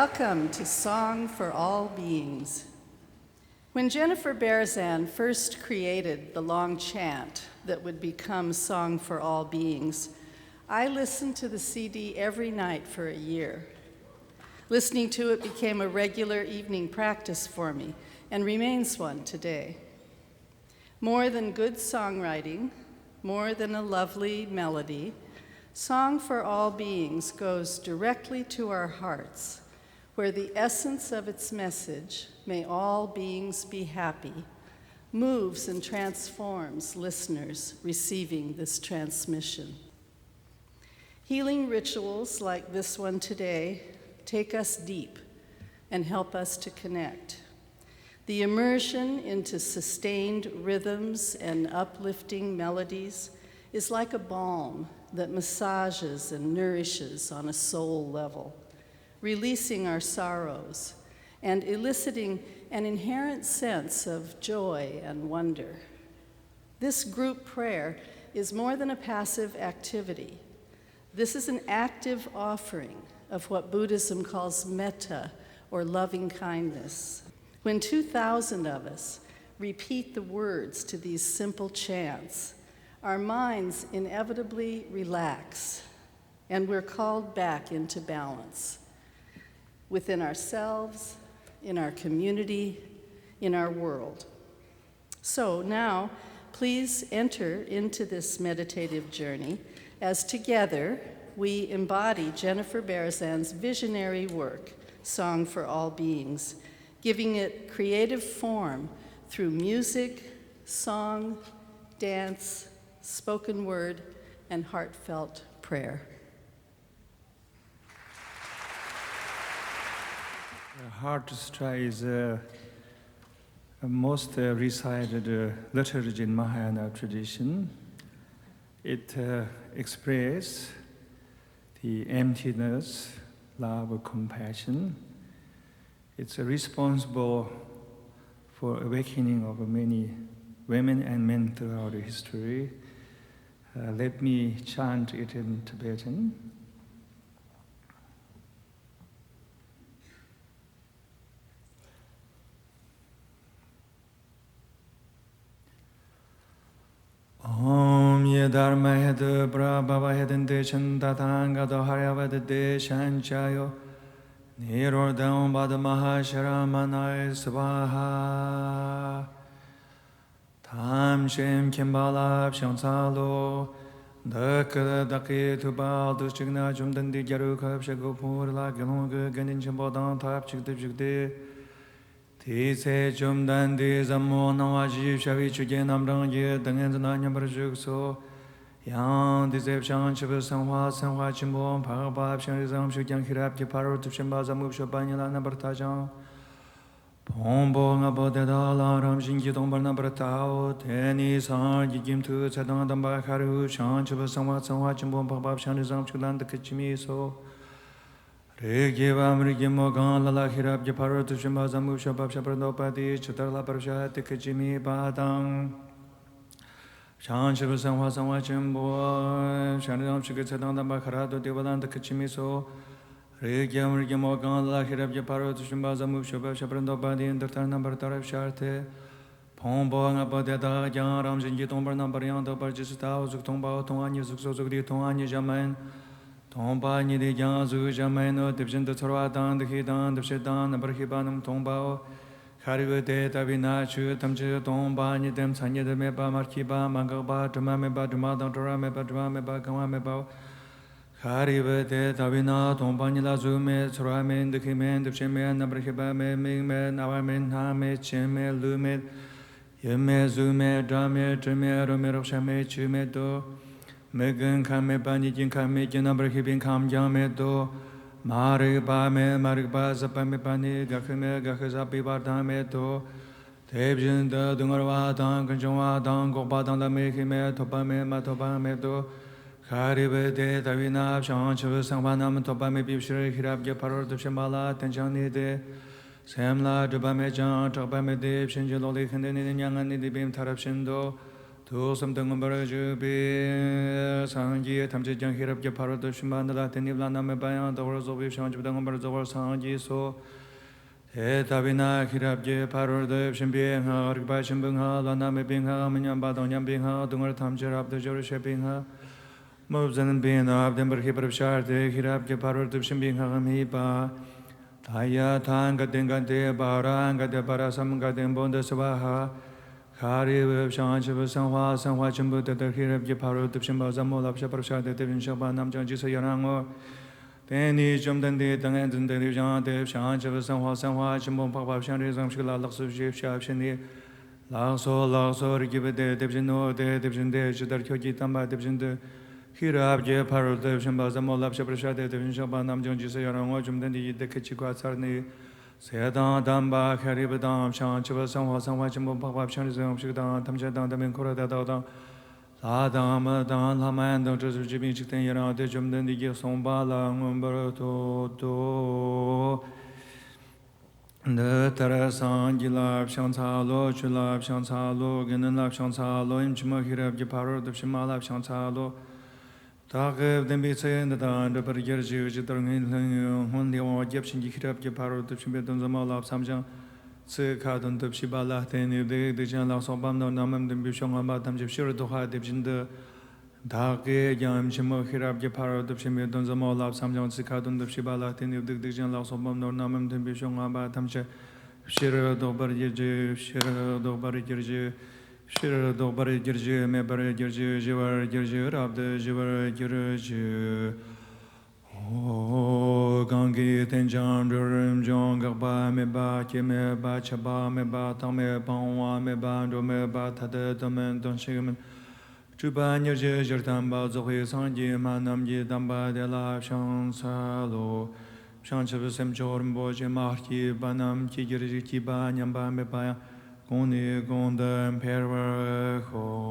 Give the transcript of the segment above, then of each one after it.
Welcome to Song for All Beings. When Jennifer Berezan first created the long chant that would become Song for All Beings, I listened to the CD every night for a year. Listening to it became a regular evening practice for me and remains one today. More than good songwriting, more than a lovely melody, Song for All Beings goes directly to our hearts, where the essence of its message, may all beings be happy, moves and transforms listeners receiving this transmission. Healing rituals like this one today take us deep and help us to connect. The immersion into sustained rhythms and uplifting melodies is like a balm that massages and nourishes on a soul level, releasing our sorrows and eliciting an inherent sense of joy and wonder. This group prayer is more than a passive activity. This is an active offering of what Buddhism calls metta, or loving kindness. When 2,000 of us repeat the words to these simple chants, our minds inevitably relax, and we're called back into balance within ourselves, in our community, in our world. So now, please enter into this meditative journey as together we embody Jennifer Berezan's visionary work, Song for All Beings, giving it creative form through music, song, dance, spoken word, and heartfelt prayer. Heartstrike is most recited liturgy in Mahayana tradition. It expresses the emptiness, love, compassion. It's responsible for awakening of many women and men throughout history. Let me chant it in Tibetan. Om ye dharma hedu brabhava hedin deshan tatanga do haryavad deshan chayo nirodam badamaha sharamanay svaha tam shem kimbalab shansalo dakada daki tubal dushigna jumdandi jarukab shagopur la galunga ganin chambodan tap chigdib jigdi Tise jumdandi zammo nawaji shavi chuge namrang ye dangen zananyam barjukso yang dizeb shan chibu sanhwa chimbo bhagabab shan rizam shugyang hirab ki paro tupshimba zamub shobanyala nabartajang Pombo ngabo dedala ram shingi dongbar nabartao teni sar yigim tu chadang damba kharu shan chibu sanhwa chimbo bhagabab shan rizam shugyang dakachimi so Regivam Rigimogan Lala Hirab Japaro to Shimbazamu Shabab Shapradopati Chatarla Parashat Tikajimi Badang Shan Shivasan Wasawachimbo Shanam Shikatsadan Bakarado Devalan the Kachimiso Regiam Rigimogan Lala Hirab Japaro to Shimbazamu Shabab Shapradopati and the Tarnam Tarab Sharte Pombo Abadeda Yaram Jingitomber Nambarian the Barjista Zuktomba Tongani Zukzogdi Tongani Jamen Tomba ni de janzu jameno dipjin de thorwadan de hidan de shedan abarhibanum tomba kharive de tabina chu tamche tomba ni dem sanye de me ba markiba mangaba duma me ba duma dan dora me ba duma me ba gama me ba kharive de tabina tomba ni la zu me thora me de khimen de sheme na abarhiba me me na me na me cheme lu me yeme zu me dame cheme ro me ro shame chu me do Megan kame bani jin kame jinabra hibin kam jame do Marigba me marigba zapame bani gakhme gakhazapi bardame do Tebjin da dungarwa dan kanjwa dan goba dan la me khime thopa me ma thopa me do Kharibe de davina shan chhu sangwanam thopa me bibshre khirab ge paror de shambala tenjani de Semla duba me jan thopa me de shinjelo le khende ni nyangan ni de bim tarap shindo 도섬 등음바라 주비 상지 탐지장 히랍게 바로도 신반들라 테니블라나메 바양 더월소비 상지 등음바라 저월 상지소 대답이나 히랍게 바로도 신비행하 어리바 신빙하 라나메 빙하 민얀바도냔 빙하 등을 탐지랍도 저르셰빙하 모브자는 빙하 압덴버 히브르샤르데 히랍게 바로도 신빙하 미바 다야 탄가덴간데 바랑가데 바라삼가덴 본데스바하 카리브 샹치브 상화 상화 전부 대들 히랍게 바로 듭신 바자모 랍샤브르샤데 데빈샤바 남정지서 연항어 대니 좀된데 당엔 된데 장데 샹치브 상화 상화 전부 박박샹리 zam식라 락수지 샤브신이 라소 리기베데 데빈노 데 데빈데 지더 켜기 담바 데빈데 히랍게 바로 듭신 바자모 랍샤브르샤데 데빈샤바 남정지서 연항어 좀된데 이데 캐치과 사르니 세당 담바 카리브담 샹치바 상화 상화 전부 박박샹리 zam식다 탐제당 담엔 코라다다다 라담마당 라만당 저주지빈 직된 여라데 좀된 이게 송바랑 버토도 너타라상 길랍 샹차로 줄랍 샹차로 근은랍 샹차로 임치마 히랍게 바로 듭시마랍 샹차로 다급 덴비세인다 더버겨지 지더는 혼디와 접신기 히랍게 바로 듭시베던 자마랍 삼장 스카던 듭시발라 테니데 데잔라 소밤노 남음든 비숑아마 담집시르도 하데진데 다게 ям치마 히랍게 바로 듭시메던 자마랍 삼장 스카던 듭시발라 테니데 데잔라 소밤노 남음든 비숑아마 담제 시르도 버겨지 시르도 버겨지 시르도 버겨지 메버겨지 지월 겨지 랍데 지월 겨지 오 강기 텐장 드름 종가바 메바 케메바 차바 메바 타메 방와 메바 도메바 타데 도멘 돈시면 주바녀제 저담바 조회 상지 만남지 담바 데라 샹사로 샹체베셈 조름보제 마르키 바남 키기르지 키바 냠바 메바야 고니 곤담 페르코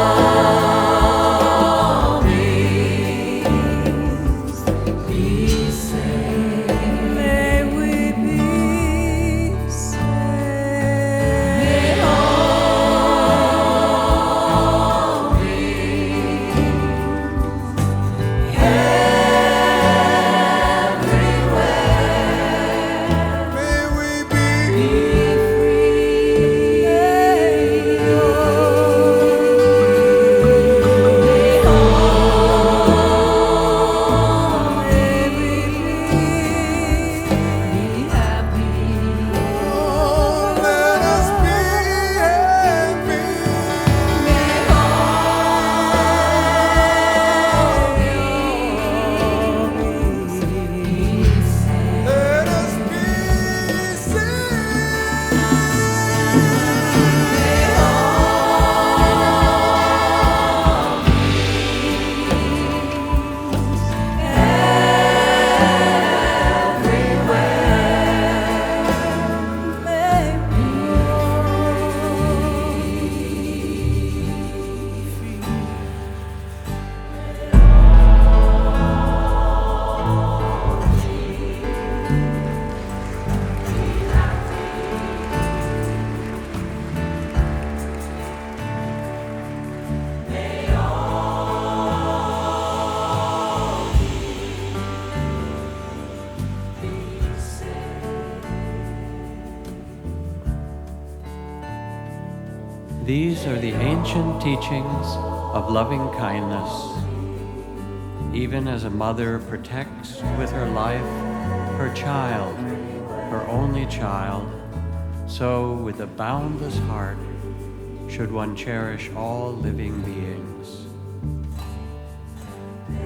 These are the ancient teachings of loving kindness. Even as a mother protects with her life her child, her only child, so with a boundless heart should one cherish all living beings.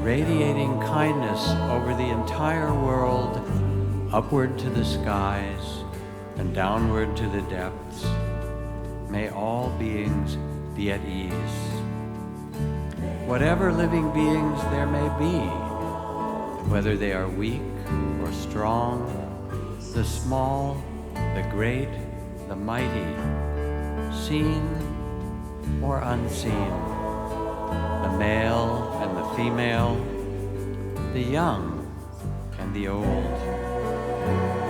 Radiating kindness over the entire world, upward to the skies and downward to the depths, may all beings be at ease. Whatever living beings there may be, whether they are weak or strong, the small, the great, the mighty, seen or unseen, the male and the female, the young and the old,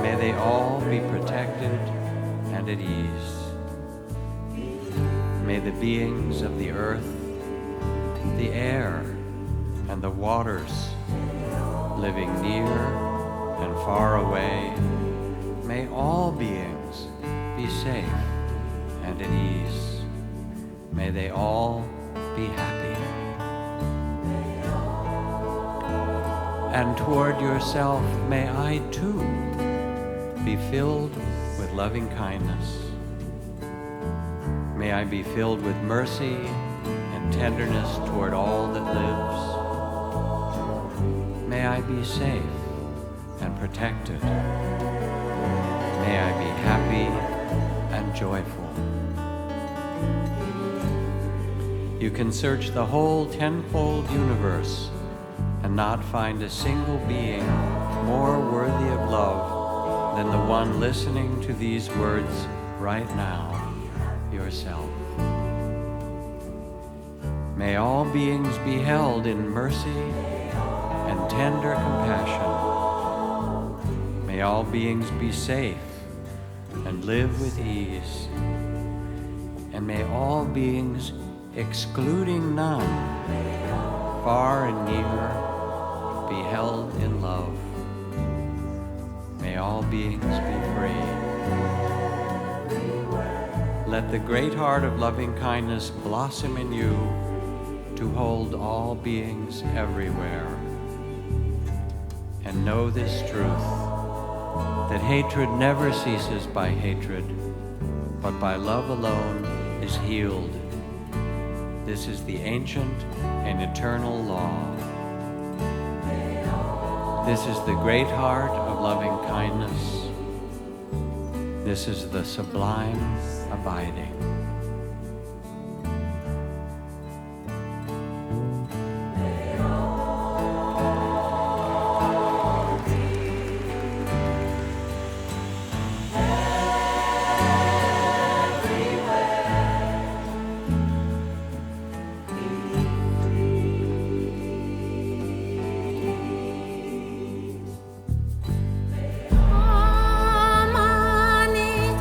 may they all be protected and at ease. May the beings of the earth, the air, and the waters, living near and far away, may all beings be safe and at ease. May they all be happy. And toward yourself, may I too be filled with loving kindness. May I be filled with mercy and tenderness toward all that lives. May I be safe and protected. May I be happy and joyful. You can search the whole tenfold universe and not find a single being more worthy of love than the one listening to these words right now. Yourself. May all beings be held in mercy and tender compassion. May all beings be safe and live with ease. And may all beings, excluding none, far and near, be held in love. May all beings be free. Let the great heart of loving kindness blossom in you to hold all beings everywhere. And know this truth, that hatred never ceases by hatred, but by love alone is healed. This is the ancient and eternal law. This is the great heart of loving kindness. This is the sublime abiding. Amani,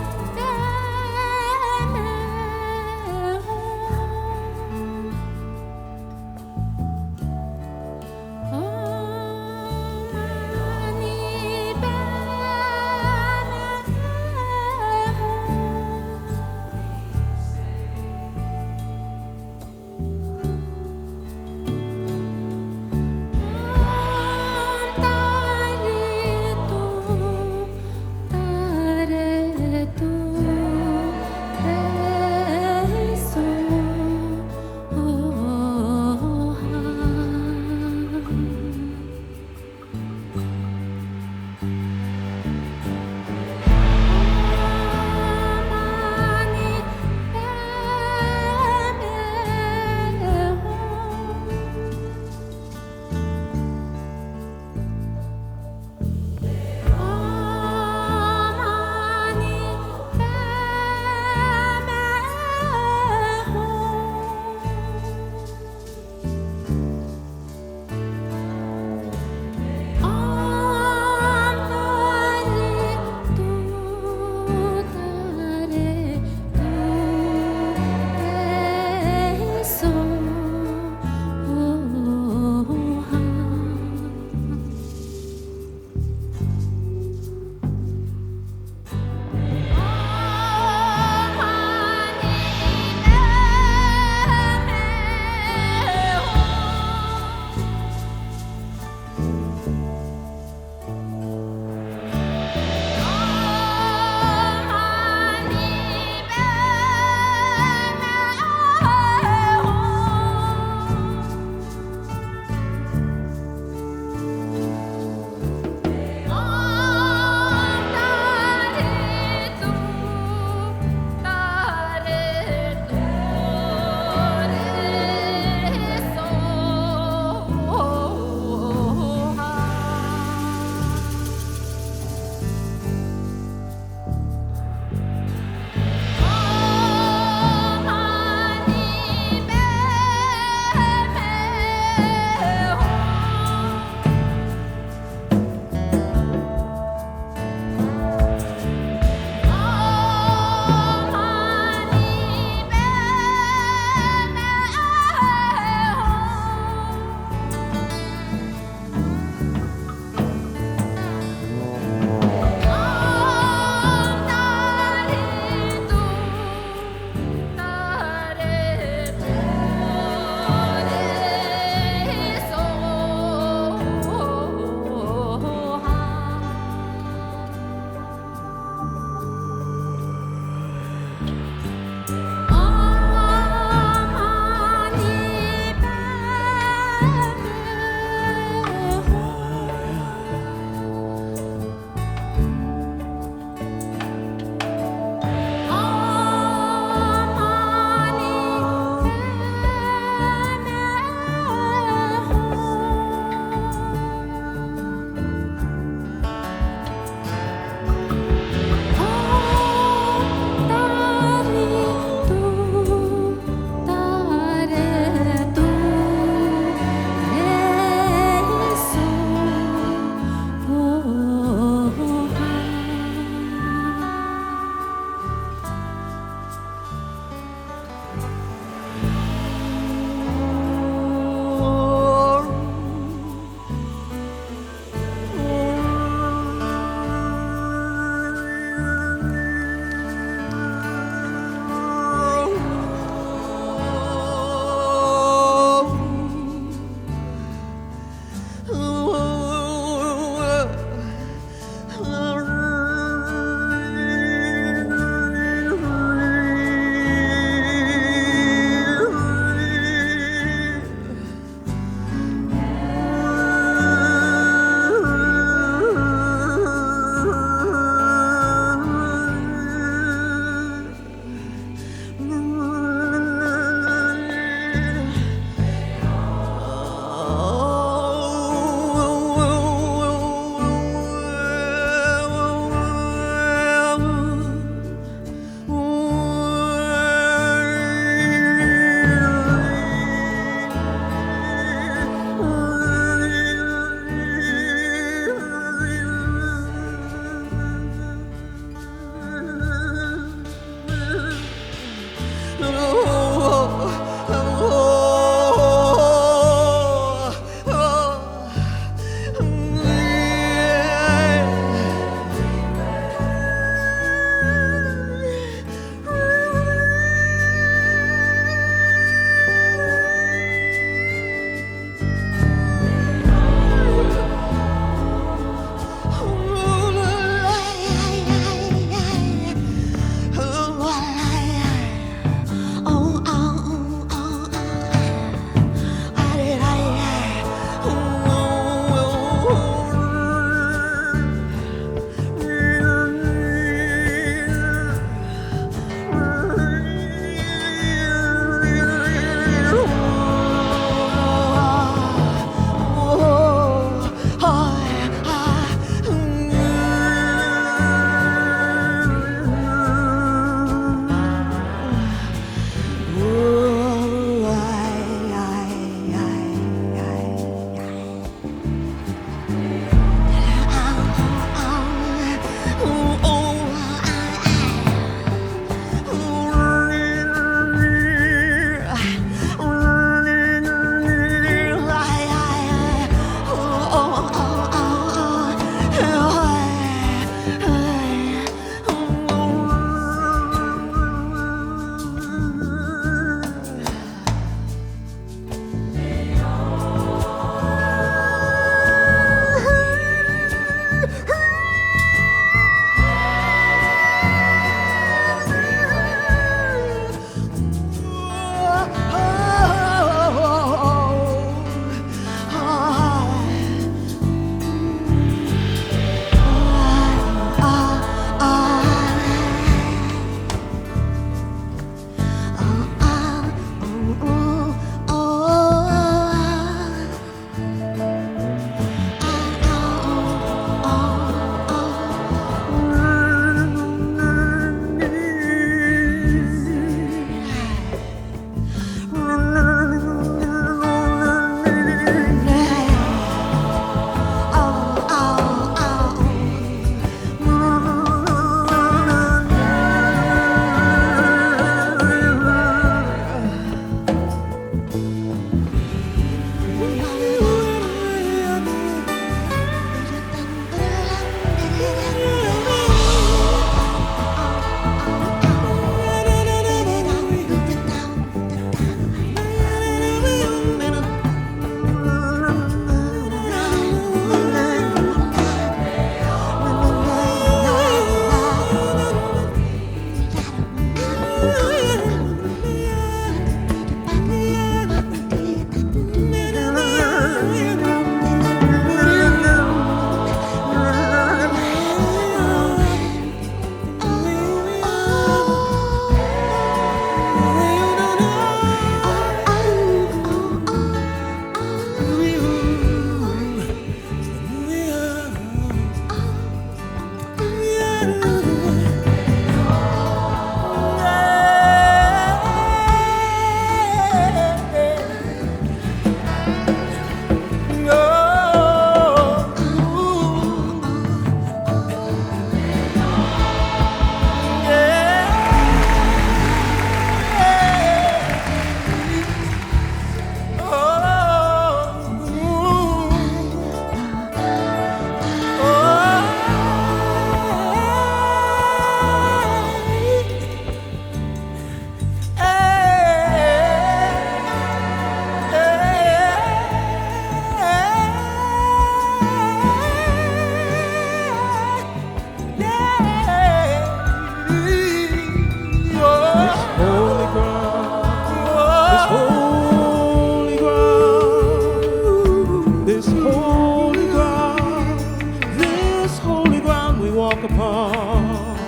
apart.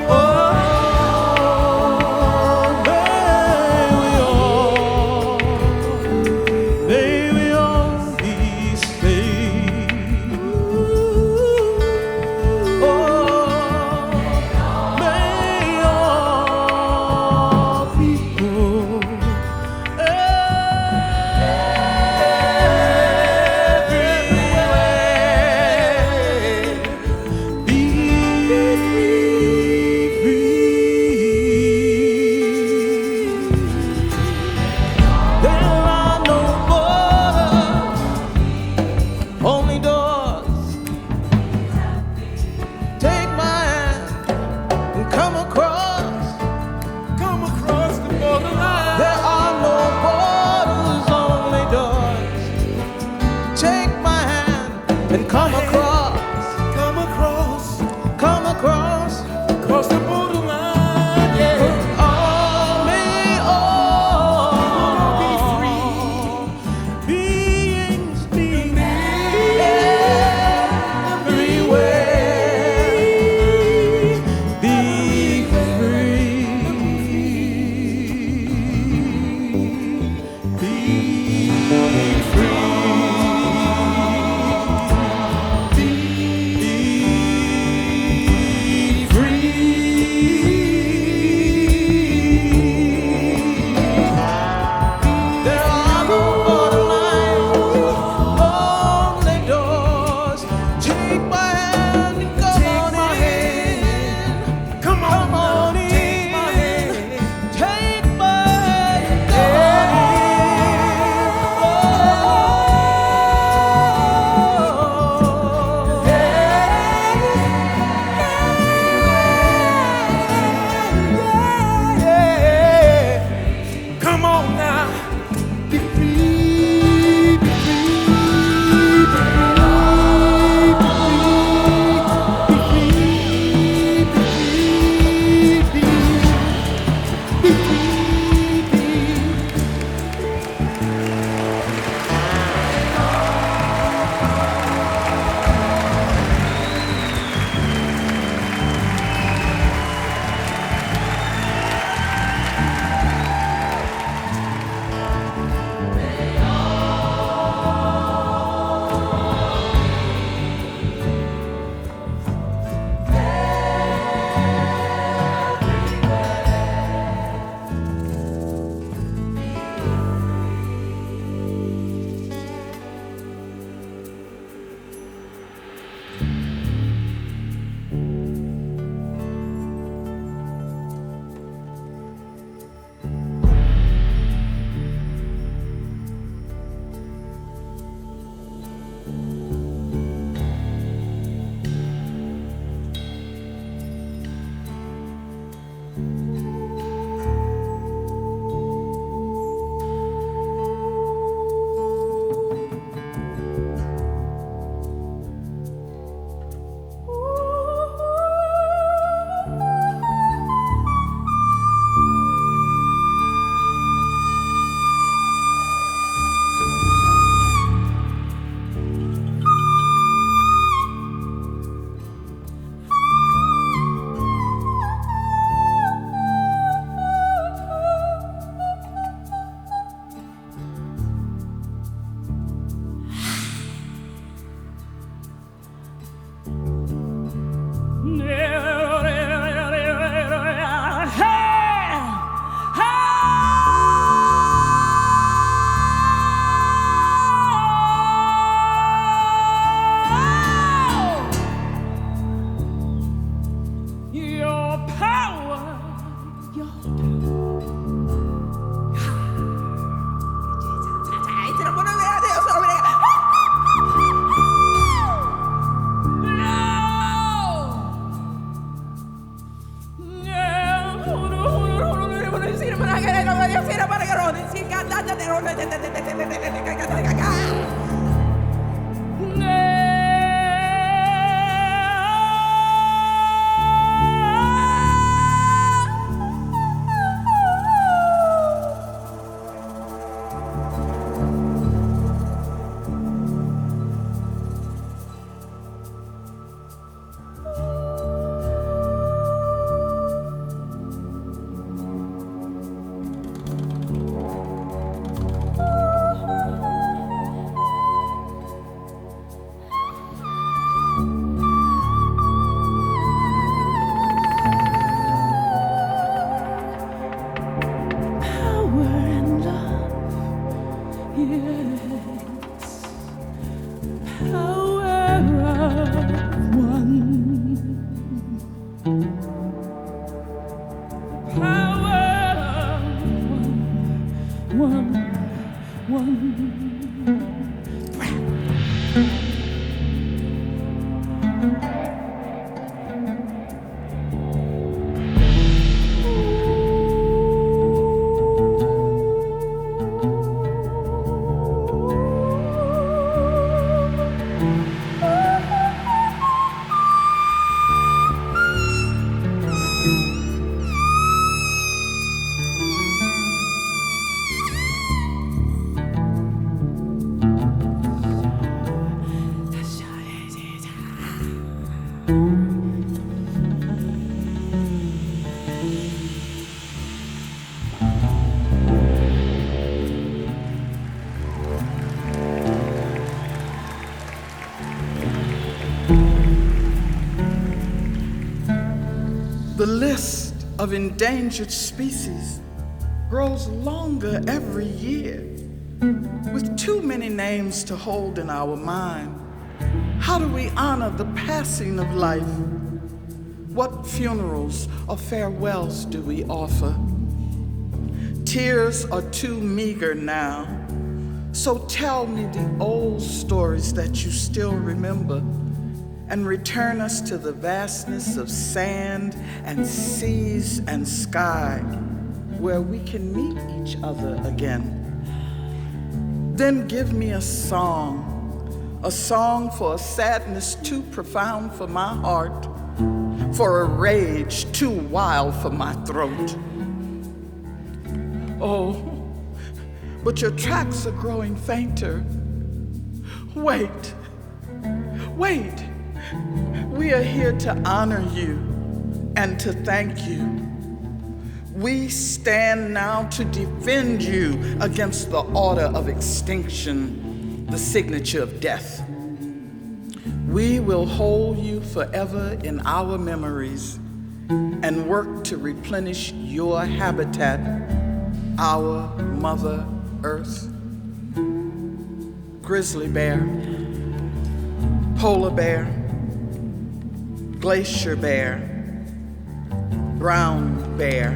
Oh, may we all be saved. Oh, may all people The list of endangered species grows longer every year. With too many names to hold in our mind, how do we honor the passing of life? What funerals or farewells do we offer? Tears are too meager now, so tell me the old stories that you still remember and return us to the vastness of sand and seas and sky where we can meet each other again. Then give me a song for a sadness too profound for my heart, for a rage too wild for my throat. Oh, but your tracks are growing fainter. Wait, we are here to honor you and to thank you. We stand now to defend you against the order of extinction, the signature of death. We will hold you forever in our memories and work to replenish your habitat, our Mother Earth. Grizzly bear, polar bear, glacier bear, brown bear,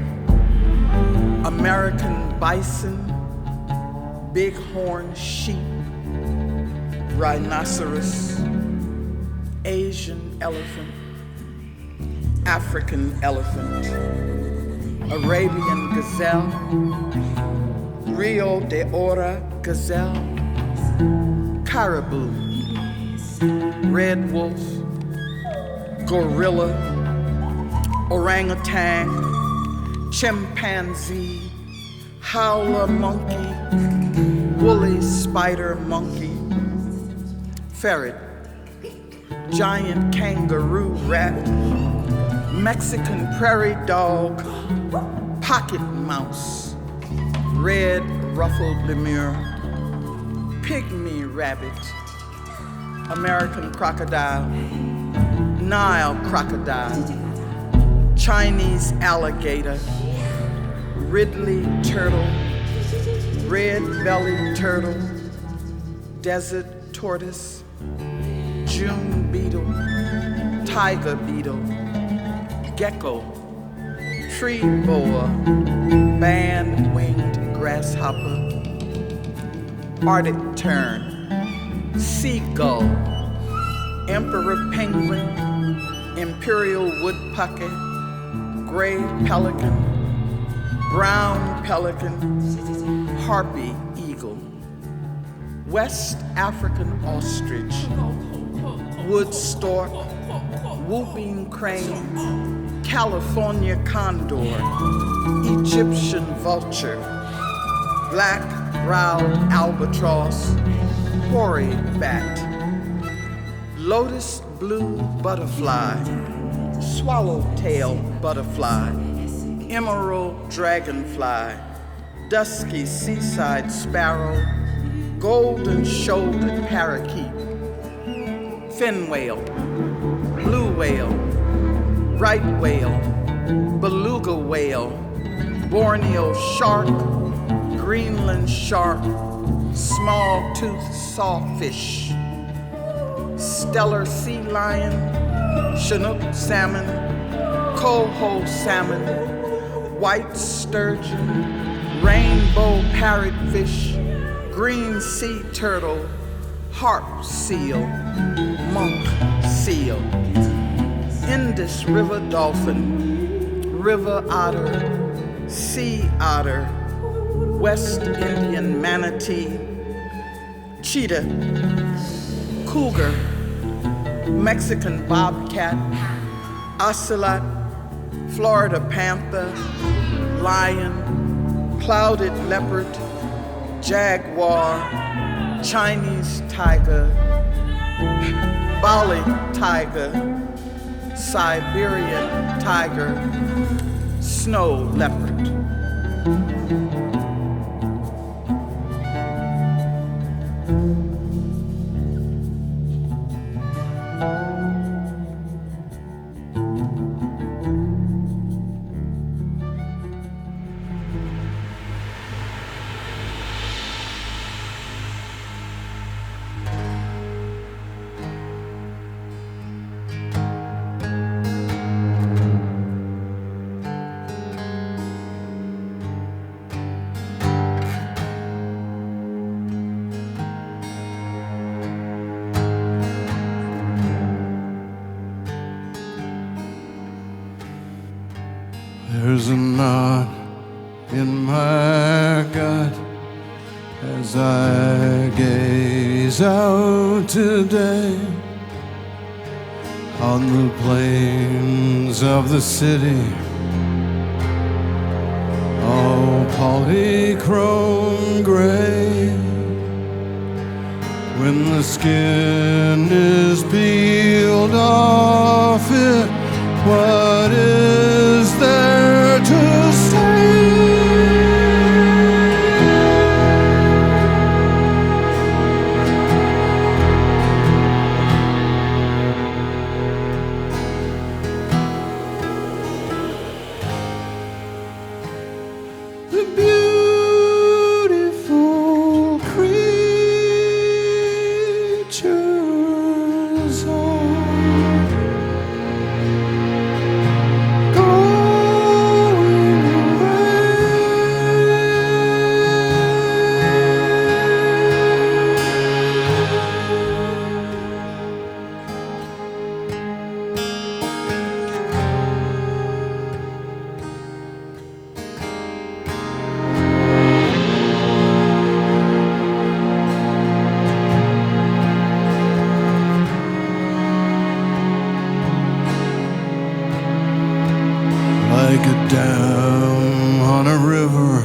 American bison, bighorn sheep, rhinoceros, Asian elephant, African elephant, Arabian gazelle, Rio de Oro gazelle, caribou, red wolf, gorilla, orangutan, chimpanzee, howler monkey, woolly spider monkey, ferret, giant kangaroo rat, Mexican prairie dog, pocket mouse, red ruffled lemur, pygmy rabbit, American crocodile, Nile crocodile, Chinese alligator, Ridley turtle, red-bellied turtle, desert tortoise, June beetle, tiger beetle, gecko, tree boa, band-winged grasshopper, Arctic tern, seagull, emperor penguin, imperial woodpecker, gray pelican, brown pelican, harpy eagle, West African ostrich, wood stork, whooping crane, California condor, Egyptian vulture, black-browed albatross, hoary bat, lotus blue butterfly, swallowtail butterfly, emerald dragonfly, dusky seaside sparrow, golden-shouldered parakeet, fin whale, blue whale, right whale, beluga whale, Borneo shark, Greenland shark, small-toothed sawfish, stellar sea lion, Chinook salmon, coho salmon, white sturgeon, rainbow parrotfish, green sea turtle, harp seal, monk seal, Indus river dolphin, river otter, sea otter, West Indian manatee, cheetah, cougar, Mexican bobcat, ocelot, Florida panther, lion, clouded leopard, jaguar, Chinese tiger, Bali tiger, Siberian tiger, snow leopard. There's a knot in my gut as I gaze out today on the plains of the city, all polychrome gray. When the skin is peeled off it, what is there to say? The beautiful creatures are like a dam on a river.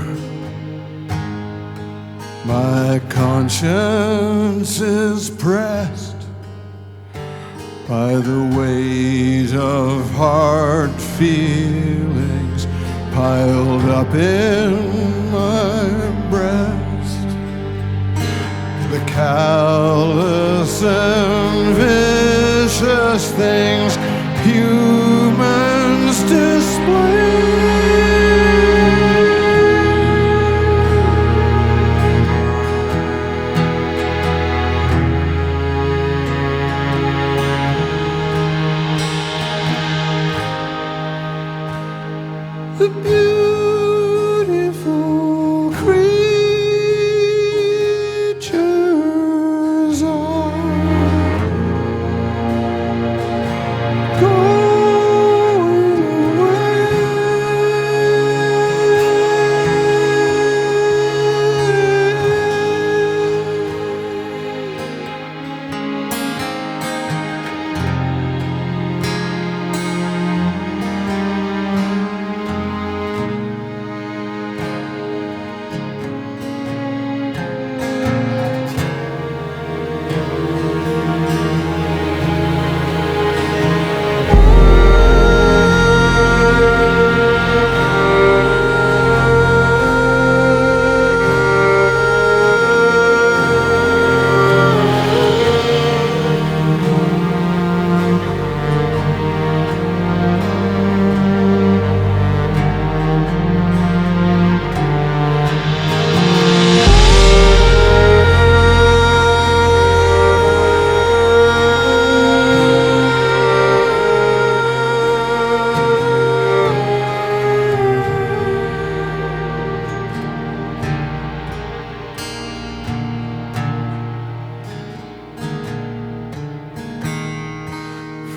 My conscience is pressed by the weight of hard feelings piled up in my breast. The callous and vicious things humans display. The beautiful creatures are going away.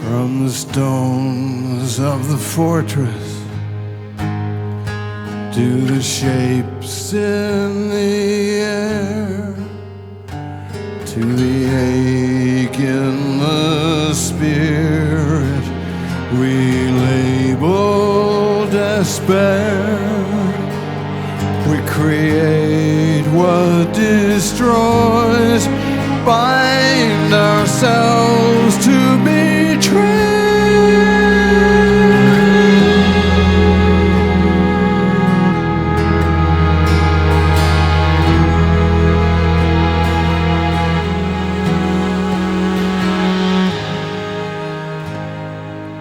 From the stones of the fortress to the shapes in the air, to the ache in the spirit we label despair. We create what destroys, bind ourselves to betray.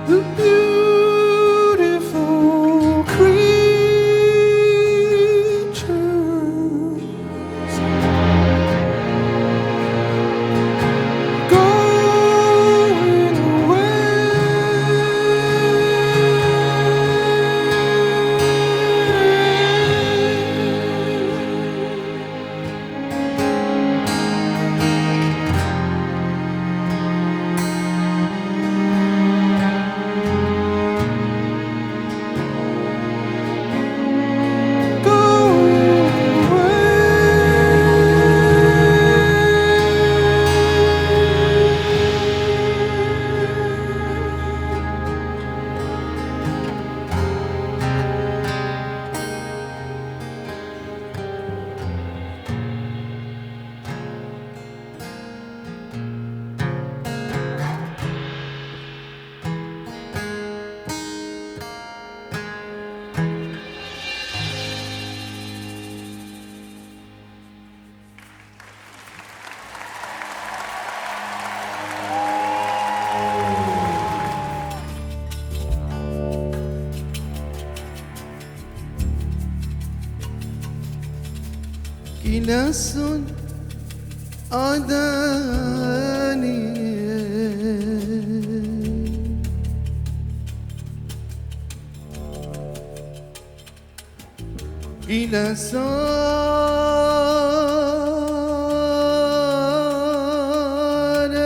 The beautiful creatures going away. Inasun adani Inasun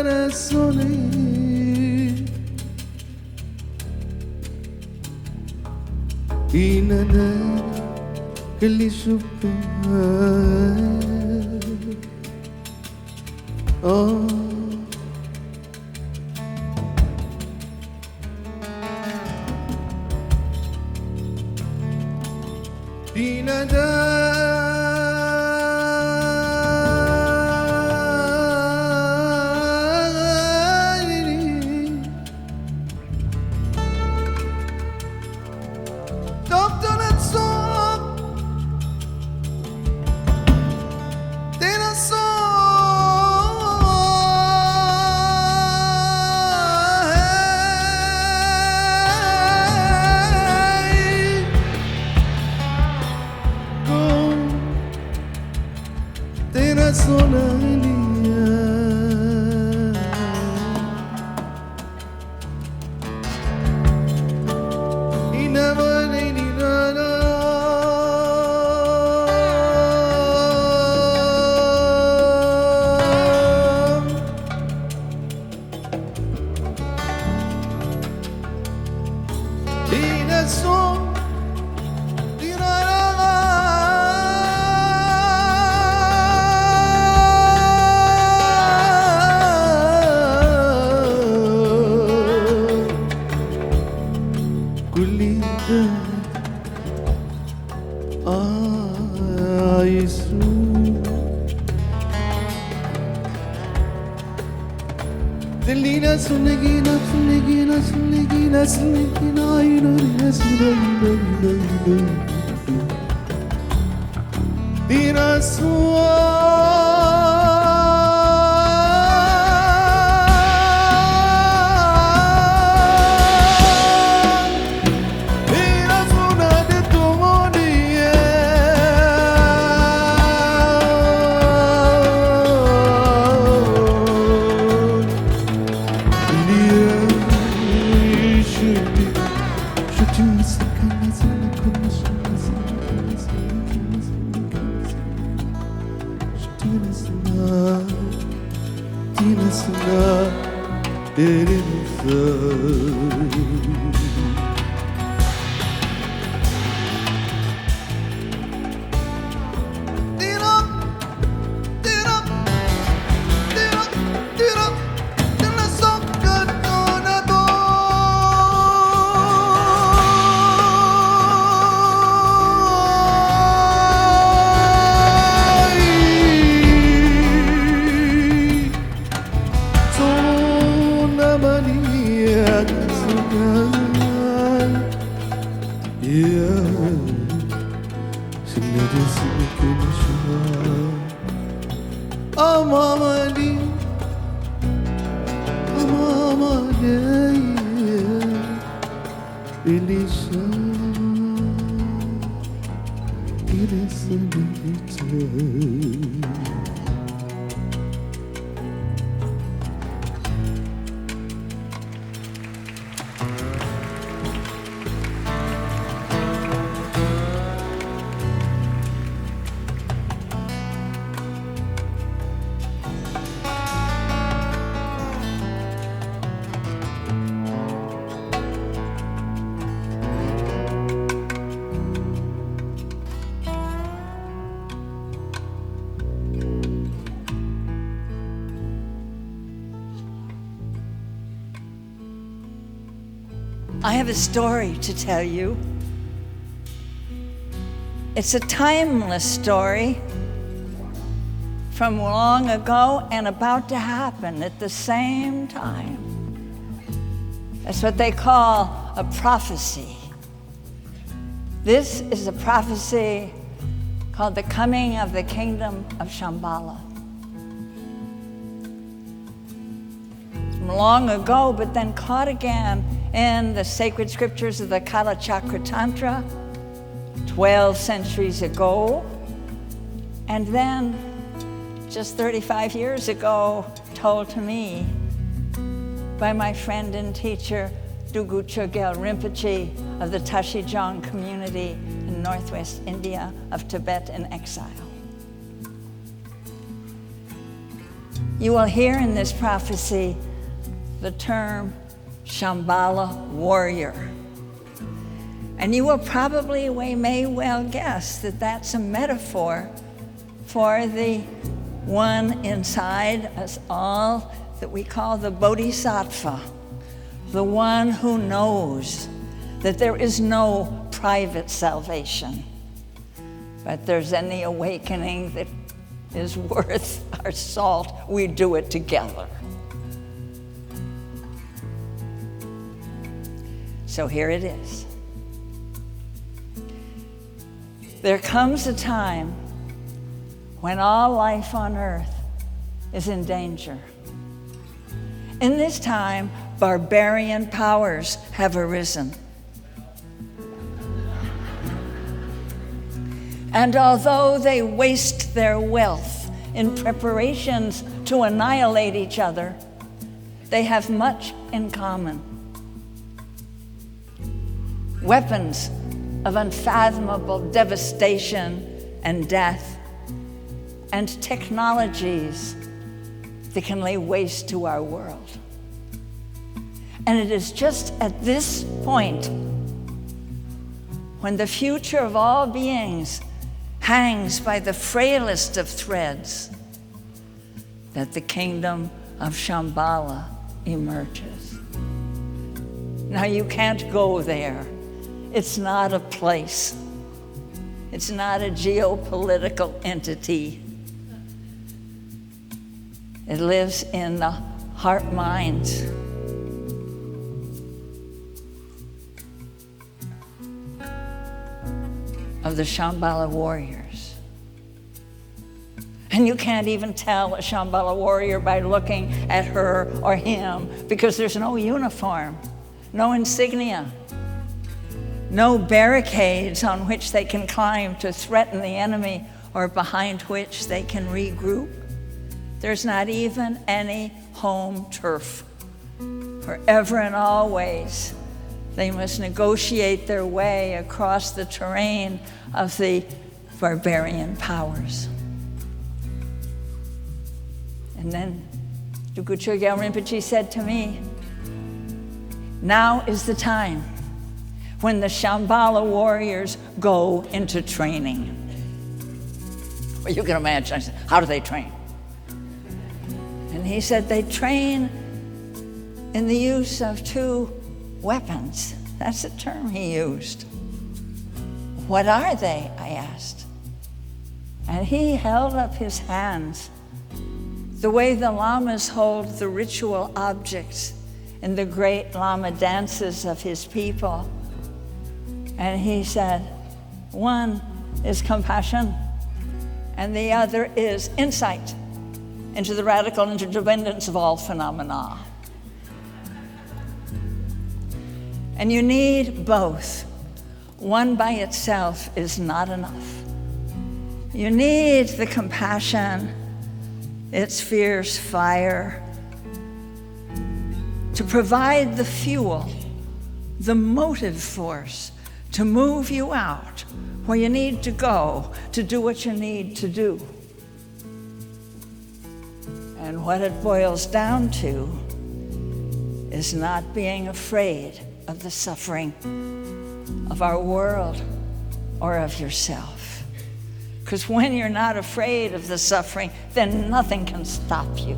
rasuni Inana Kalisupa Oh Dinada I have a story to tell you. It's a timeless story from long ago and about to happen at the same time. That's what they call a prophecy. This is a prophecy called the coming of the kingdom of Shambhala. From long ago, but then caught again in the sacred scriptures of the Kala Chakra Tantra 12 centuries ago. And then, just 35 years ago, told to me by my friend and teacher, Dugas Rinpoche of the Tashijong community in northwest India of Tibet in exile. You will hear in this prophecy the term Shambhala warrior. And you will probably may well guess that that's a metaphor for the one inside us all that we call the Bodhisattva, the one who knows that there is no private salvation, but there's any awakening that is worth our salt. We do it together. So here it is. There comes a time when all life on earth is in danger. In this time, barbarian powers have arisen. And although they waste their wealth in preparations to annihilate each other, they have much in common. Weapons of unfathomable devastation and death, and technologies that can lay waste to our world. And it is just at this point, when the future of all beings hangs by the frailest of threads, that the kingdom of Shambhala emerges. Now you can't go there. It's not a place. It's not a geopolitical entity. It lives in the heart minds of the Shambhala warriors. And you can't even tell a Shambhala warrior by looking at her or him, because there's no uniform, no insignia, no barricades on which they can climb to threaten the enemy or behind which they can regroup. There's not even any home turf. Forever and always, they must negotiate their way across the terrain of the barbarian powers. And then Dugas Rinpoche said to me, now is the time when the Shambhala warriors go into training. Well, you can imagine, I said, how do they train? And he said they train in the use of 2 weapons. That's the term he used. What are they? I asked. And he held up his hands the way the lamas hold the ritual objects in the great lama dances of his people. And he said, one is compassion, and the other is insight into the radical interdependence of all phenomena. And you need both. One by itself is not enough. You need the compassion, its fierce fire, to provide the fuel, the motive force, to move you out where you need to go to do what you need to do. And what it boils down to is not being afraid of the suffering of our world or of yourself. Because when you're not afraid of the suffering, then nothing can stop you.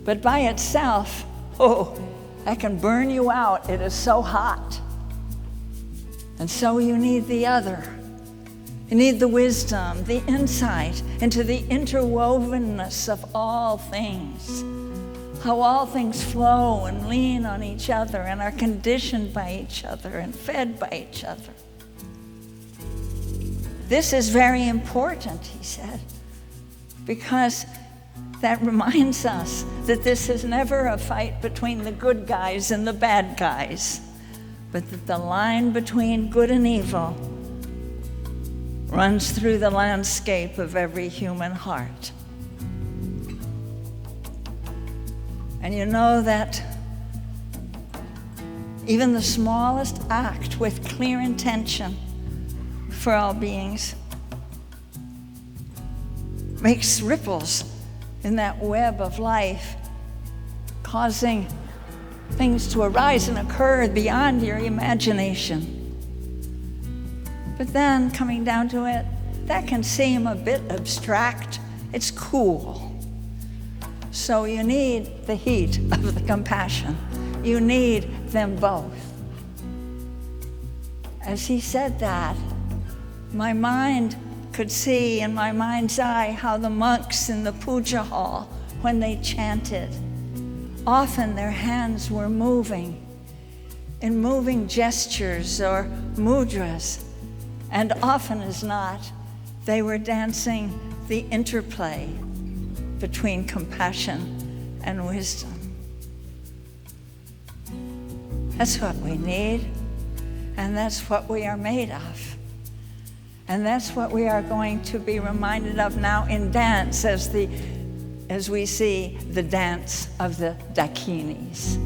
But by itself, that can burn you out. It is so hot. And so you need the other. You need the wisdom, the insight into the interwovenness of all things, how all things flow and lean on each other and are conditioned by each other and fed by each other. This is very important, he said, because that reminds us that this is never a fight between the good guys and the bad guys, but that the line between good and evil runs through the landscape of every human heart. And you know that even the smallest act with clear intention for all beings makes ripples in that web of life, causing things to arise and occur beyond your imagination. But then, coming down to it, that can seem a bit abstract. It's cool. So you need the heat of the compassion. You need them both. As he said that, my mind could see in my mind's eye how the monks in the puja hall, when they chanted, often their hands were moving in moving gestures or mudras, and often as not, they were dancing the interplay between compassion and wisdom. That's what we need, and that's what we are made of. And that's what we are going to be reminded of now in dance as we see the dance of the Dakinis.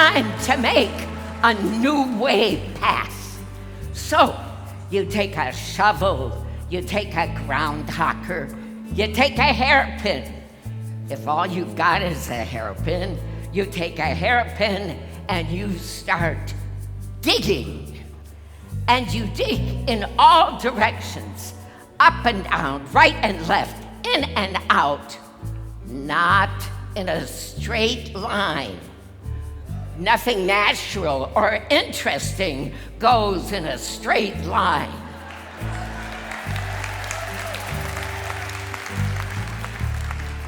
time to make a new way pass. So you take a shovel, you take a groundhogger, you take a hairpin. If all you've got is a hairpin, you take a hairpin and you start digging. And you dig in all directions, up and down, right and left, in and out, not in a straight line. Nothing natural or interesting goes in a straight line.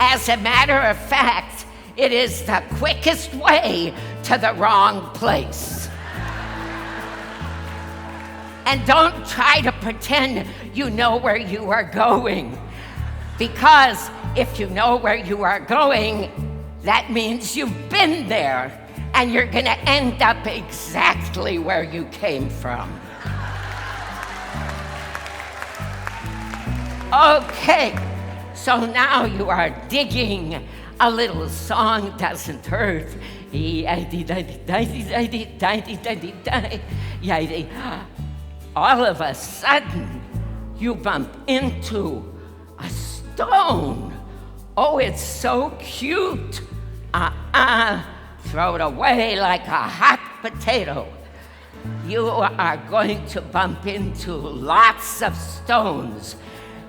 As a matter of fact, it is the quickest way to the wrong place. And don't try to pretend you know where you are going. Because if you know where you are going, that means you've been there, and you're gonna end up exactly where you came from. Okay, so now you are digging. A little song doesn't hurt. All of a sudden, you bump into a stone. Oh, it's so cute. Throw it away like a hot potato. You are going to bump into lots of stones.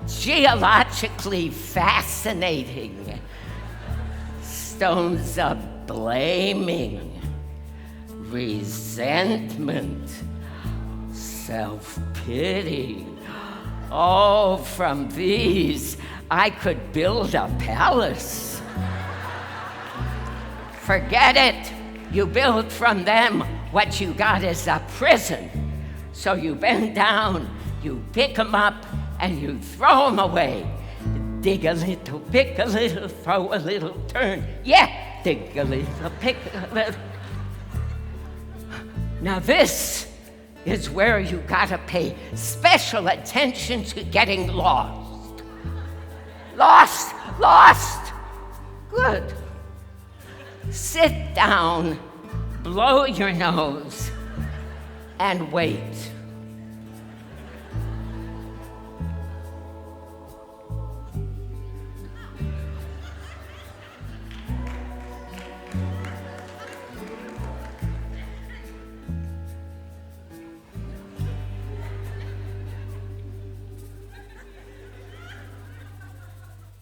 Geologically fascinating. Stones of blaming, resentment, self-pity. Oh, from these, I could build a palace. Forget it. You build from them. What you got is a prison. So you bend down, you pick them up, and you throw them away. Dig a little, pick a little, throw a little, turn. Yeah, dig a little, pick a little. Now this is where you gotta pay special attention to getting lost. Lost, lost. Good. Sit down, blow your nose, and wait.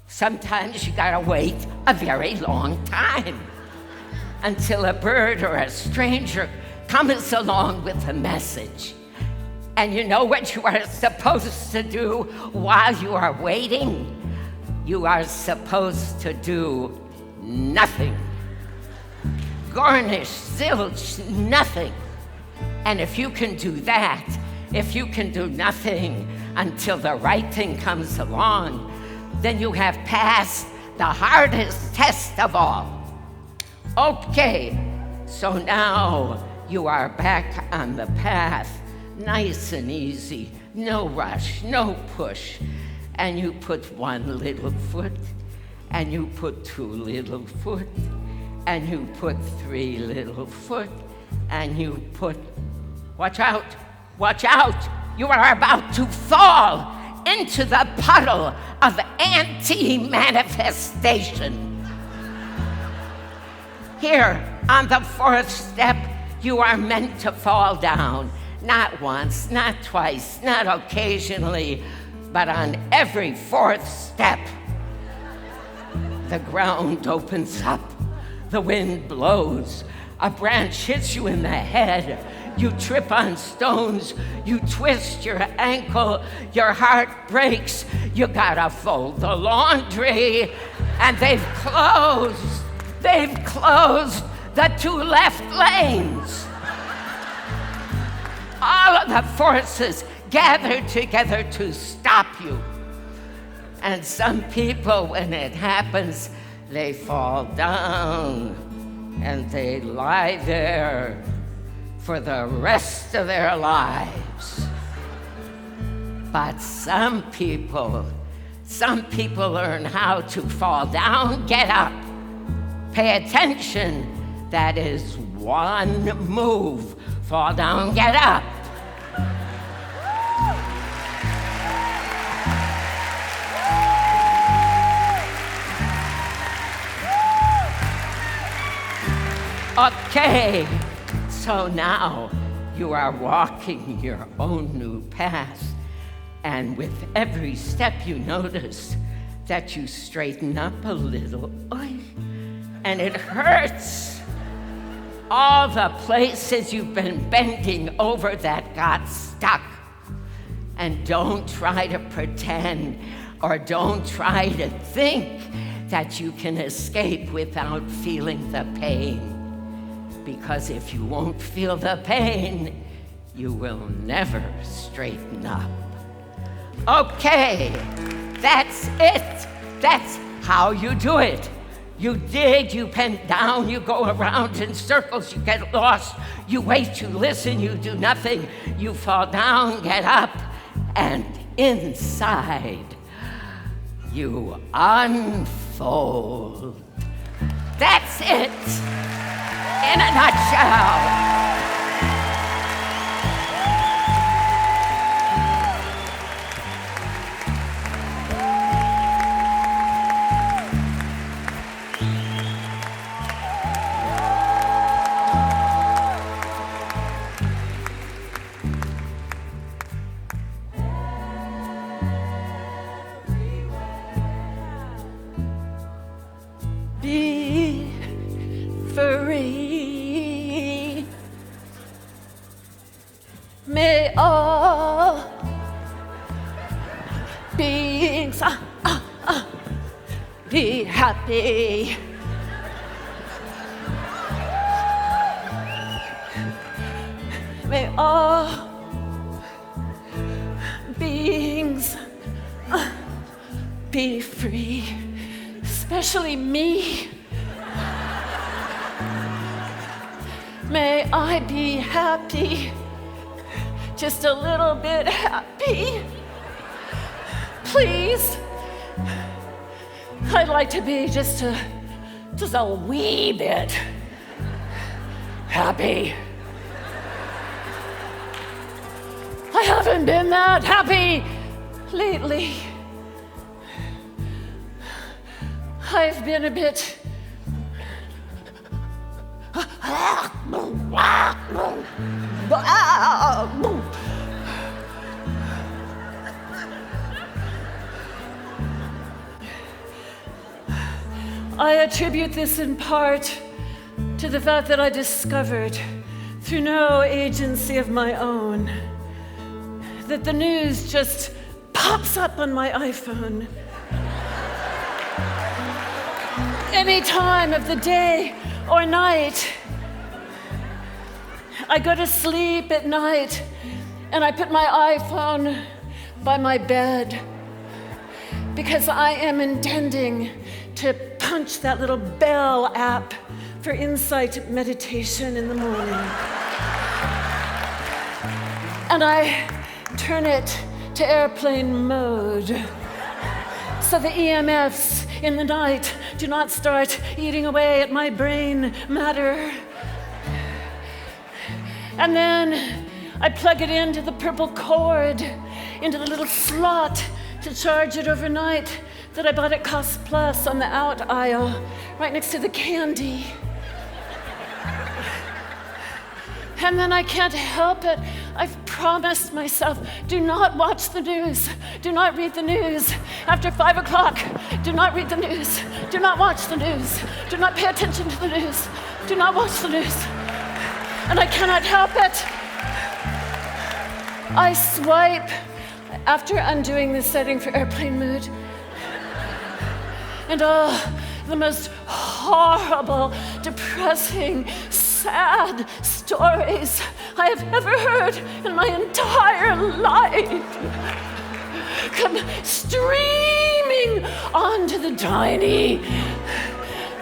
Sometimes you gotta wait a very long time until a bird or a stranger comes along with a message. And you know what you are supposed to do while you are waiting? You are supposed to do nothing. Garnish, zilch, nothing. And if you can do that, if you can do nothing until the right thing comes along, then you have passed the hardest test of all. Okay, so now you are back on the path, nice and easy, no rush, no push. And you put one little foot, and you put two little foot, and you put three little foot, and you put, watch out, you are about to fall into the puddle of anti-manifestation. Here, on the fourth step, you are meant to fall down. Not once, not twice, not occasionally, but on every fourth step. The ground opens up, the wind blows, a branch hits you in the head, you trip on stones, you twist your ankle, your heart breaks, you gotta fold the laundry, and they've closed the two left lanes. All of the forces gathered together to stop you. And some people, when it happens, they fall down and they lie there for the rest of their lives. But some people learn how to fall down, get up, pay attention, That is one move. Fall down, get up. Okay, so now you are walking your own new path, and with every step you notice that you straighten up a little, and it hurts. All the places you've been bending over that got stuck. And don't try to pretend, or don't try to think that you can escape without feeling the pain. Because if you won't feel the pain, you will never straighten up. Okay, that's it. That's how you do it. You dig, you bend down, you go around in circles, you get lost, you wait, you listen, you do nothing, you fall down, get up, and inside, you unfold. That's it. In a nutshell. Be free. May all beings be happy. May all beings be free, especially me. May I be happy, just a little bit happy. Please. I'd like to be just a wee bit happy. I haven't been that happy lately. I've been a bit I attribute this in part to the fact that I discovered, through no agency of my own, that the news just pops up on my iPhone any time of the day or night. I go to sleep at night and I put my iPhone by my bed because I am intending to punch that little bell app for insight meditation in the morning. And I turn it to airplane mode so the EMFs in the night do not start eating away at my brain matter. And then I plug it into the purple cord, into the little slot to charge it overnight that I bought at Cost Plus on the out aisle, right next to the candy. And then I can't help it. I've promised myself, do not watch the news. Do not read the news. After 5 o'clock, do not read the news. Do not watch the news. Do not pay attention to the news. Do not watch the news. And I cannot help it. I swipe after undoing the setting for airplane mode. And the most horrible, depressing, sad stories I have ever heard in my entire life come streaming onto the tiny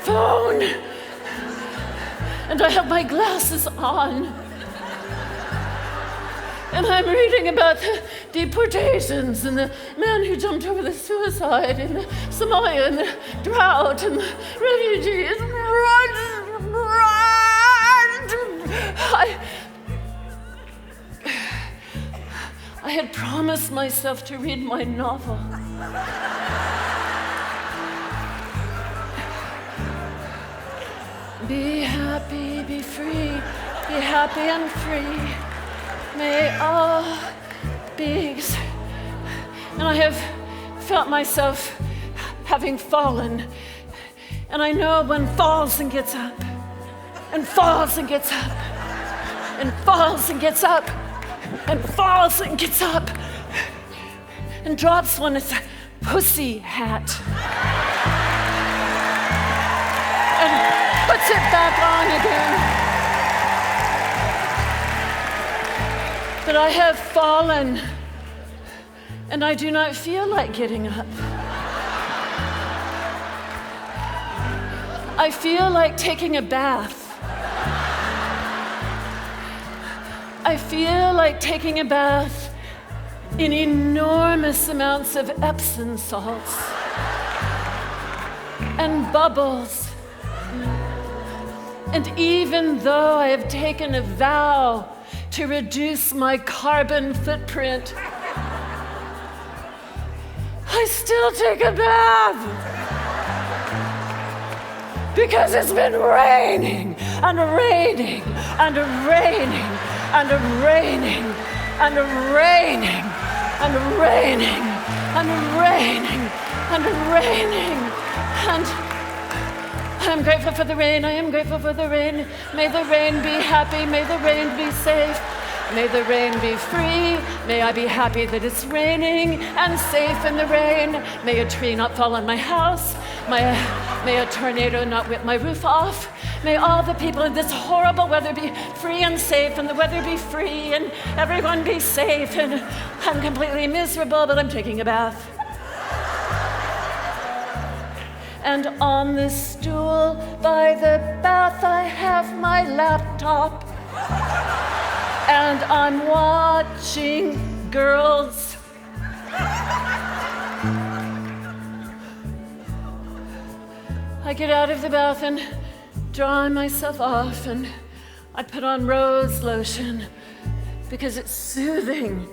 phone. And I have my glasses on. And I'm reading about the deportations and the man who jumped over the suicide in Somalia and the drought and the refugees. I had promised myself to read my novel. Be happy, be free, be happy and free. May all beings. And I have felt myself having fallen. And I know one falls and gets up, and falls and gets up, and falls and gets up, and falls and gets up, and drops one as a pussy hat, and puts it back on again. But I have fallen, and I do not feel like getting up. I feel like taking a bath. I feel like taking a bath in enormous amounts of Epsom salts and bubbles. And even though I have taken a vow to reduce my carbon footprint, I still take a bath. Because it's been raining and raining and raining and raining and raining and raining and raining and raining. And I'm grateful for the rain. I am grateful for the rain. May the rain be happy. May the rain be safe. May the rain be free. May I be happy that it's raining and safe in the rain. May a tree not fall on my house. May a tornado not whip my roof off. May all the people in this horrible weather be free and safe, and the weather be free, and everyone be safe. And I'm completely miserable, but I'm taking a bath. And on the stool by the bath, I have my laptop. And I'm watching girls. I get out of the bath and dry myself off, and I put on rose lotion because it's soothing.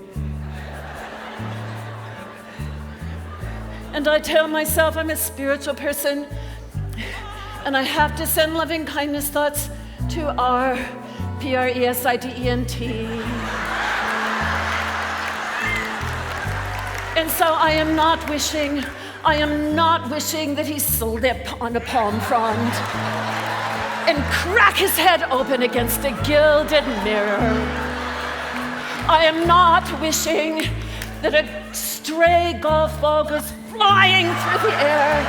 And I tell myself I'm a spiritual person, and I have to send loving kindness thoughts to our President. And so I am not wishing that he sold it on a palm frond and crack his head open against a gilded mirror. I am not wishing that a stray golf ball goes flying through the air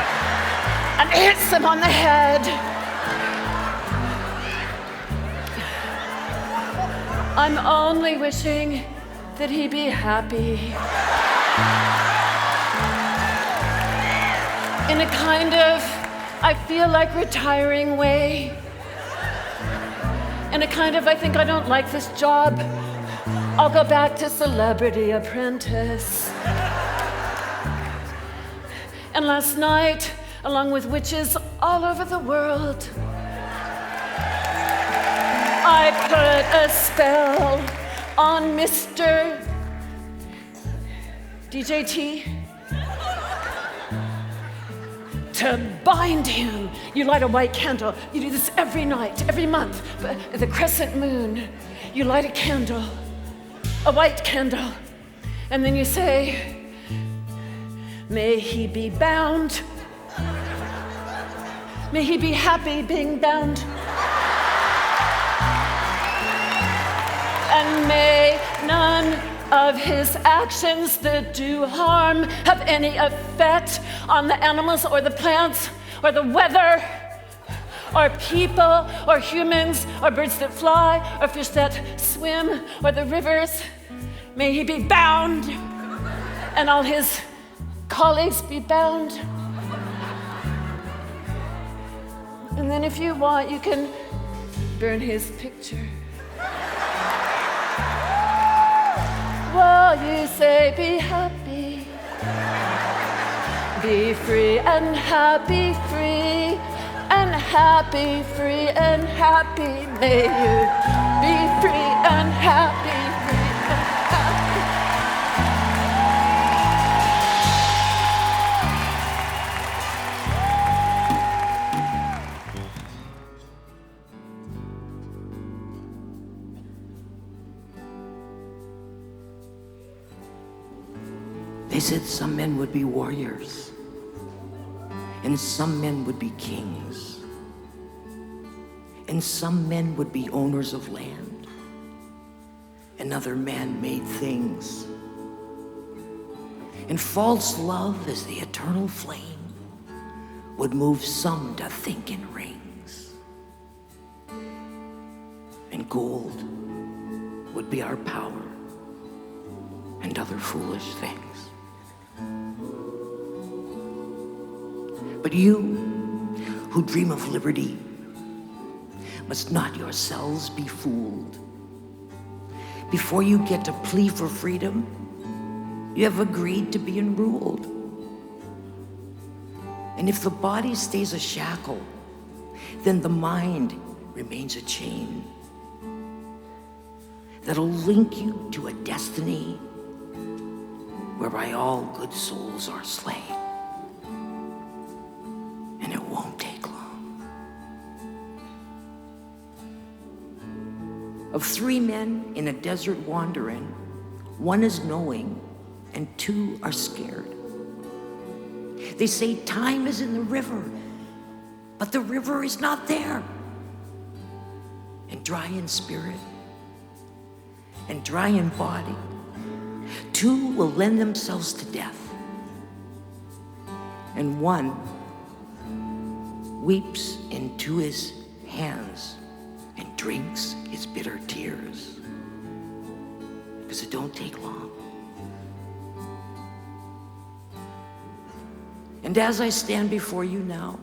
and hits him on the head. I'm only wishing that he be happy. In a kind of, I feel like retiring way. In a kind of, I think I don't like this job. I'll go back to Celebrity Apprentice. And last night, along with witches all over the world, I put a spell on Mr. DJT to bind him. You light a white candle. You do this every night, every month. But the crescent moon, you light a candle, a white candle, and then you say, may he be bound. May he be happy being bound. And may none of his actions that do harm have any effect on the animals or the plants or the weather or people or humans or birds that fly or fish that swim or the rivers. May he be bound and all his colleagues be bound. And then if you want, you can burn his picture. Well, you say, be happy, be free and happy, free and happy, free and happy. May you be They said some men would be warriors, and some men would be kings, and some men would be owners of land, and other man-made things. And false love as the eternal flame would move some to think in rings. And gold would be our power, and other foolish things. But you, who dream of liberty, must not yourselves be fooled. Before you get to plea for freedom, you have agreed to be enruled. And if the body stays a shackle, then the mind remains a chain that'll link you to a destiny whereby all good souls are slain. And it won't take long. Of 3 men in a desert wandering, 1 is knowing and 2 are scared. They say time is in the river, but the river is not there. And dry in spirit and dry in body, 2 will lend themselves to death, and 1 weeps into his hands and drinks his bitter tears, because it don't take long. And as I stand before you now,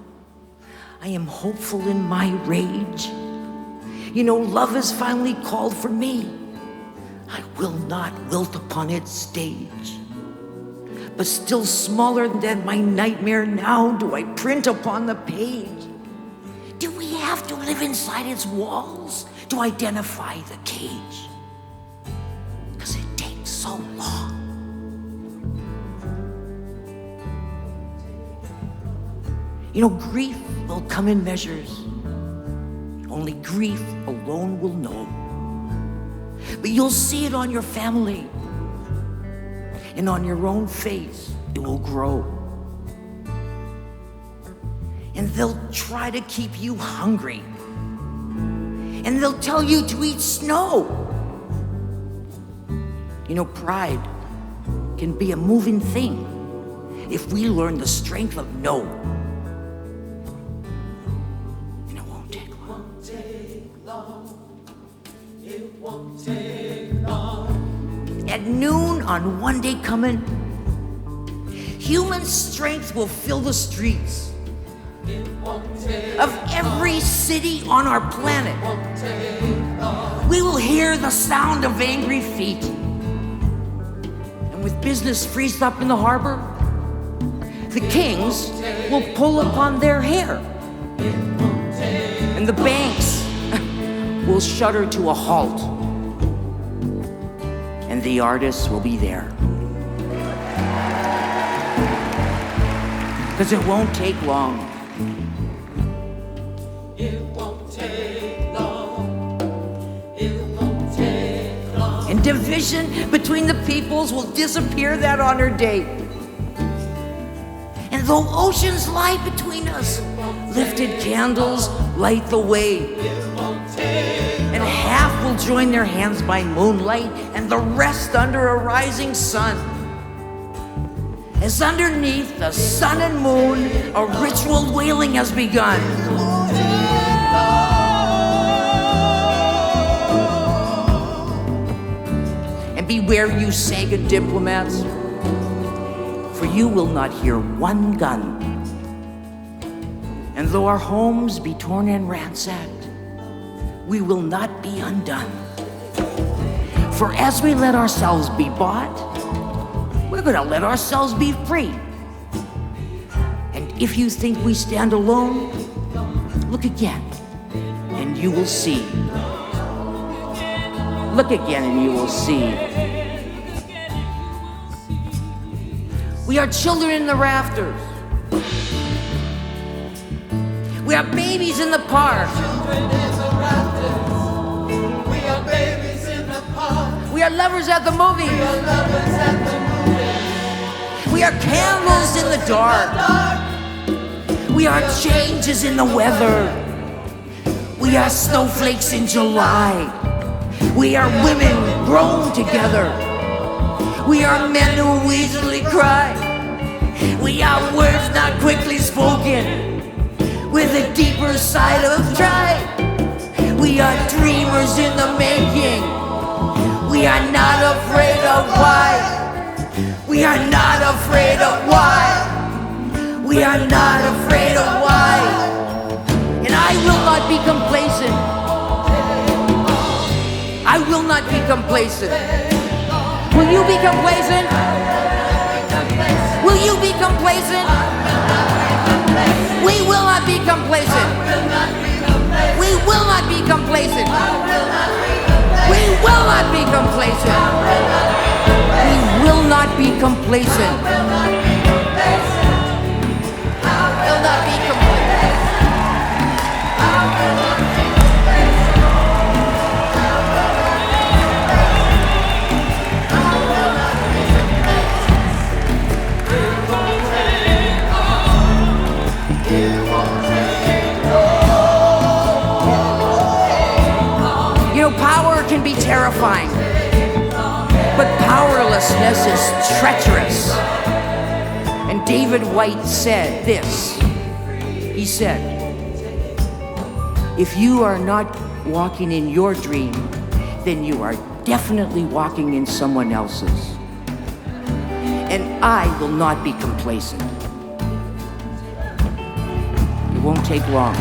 I am hopeful in my rage. You know, love has finally called for me. I will not wilt upon its stage, but still smaller than my nightmare now do I print upon the page. Do we have to live inside its walls to identify the cage? 'Cause it takes so long. You know, grief will come in measures. Only grief alone will know. But you'll see it on your family, and on your own face it will grow. And they'll try to keep you hungry, and they'll tell you to eat snow. You know, pride can be a moving thing if we learn the strength of no. And it won't take long. It won't take long. At noon on one day coming, human strength will fill the streets of every city on our planet. We will hear the sound of angry feet. And with business freezed up in the harbor, the kings will pull upon their hair. And the banks will shudder to a halt. And the artists will be there. Because it won't take long. It won't take long. It won't take long. And division between the peoples will disappear that honored day. And though oceans lie between us, lifted candles light the way. And half will join their hands by moonlight, and the rest under a rising sun. As underneath the sun and moon, a ritual wailing has begun. And beware, you Sagan diplomats, for you will not hear one gun. And though our homes be torn and ransacked, we will not be undone. For as we let ourselves be bought, we're gonna let ourselves be free. And if you think we stand alone, look again, and you will see. Look again, and you will see. We are children in the rafters. We are babies in the park. We are babies in the park. We are lovers at the movies. We are lovers at the movies. We are candles in the dark. We are changes in the weather. We are snowflakes in July. We are women grown together. We are men who easily cry. We are words not quickly spoken, with a deeper side of pride. We are dreamers in the making. We are not afraid of why. We are not afraid of why. We are not afraid of why. And I will not be complacent. I will not be complacent. Will you be complacent? Will you be complacent? We will not be complacent. We will not be complacent. We will not be complacent. We will not be complacent. Will not be complacent. You know, power can be terrifying, but powerlessness is treacherous. And David White said this. He said, if you are not walking in your dream, then you are definitely walking in someone else's. And I will not be complacent. It won't take long.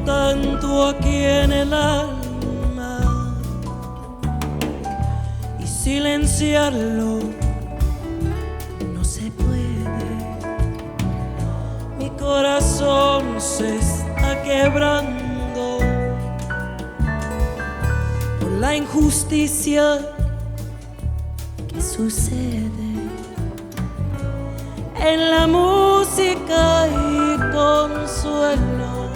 Tanto aquí en el alma y silenciarlo no se puede. Mi corazón se está quebrando por la injusticia sucede en la música y consuelo,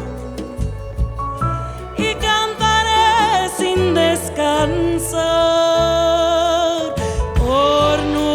y cantaré sin descansar por nuestra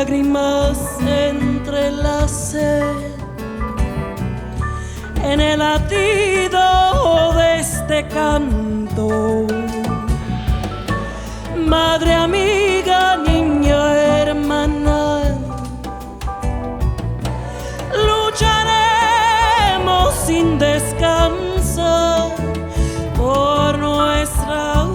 lágrimas entrelacé en el latido de este canto. Madre, amiga, niña, hermana, lucharemos sin descansar por nuestra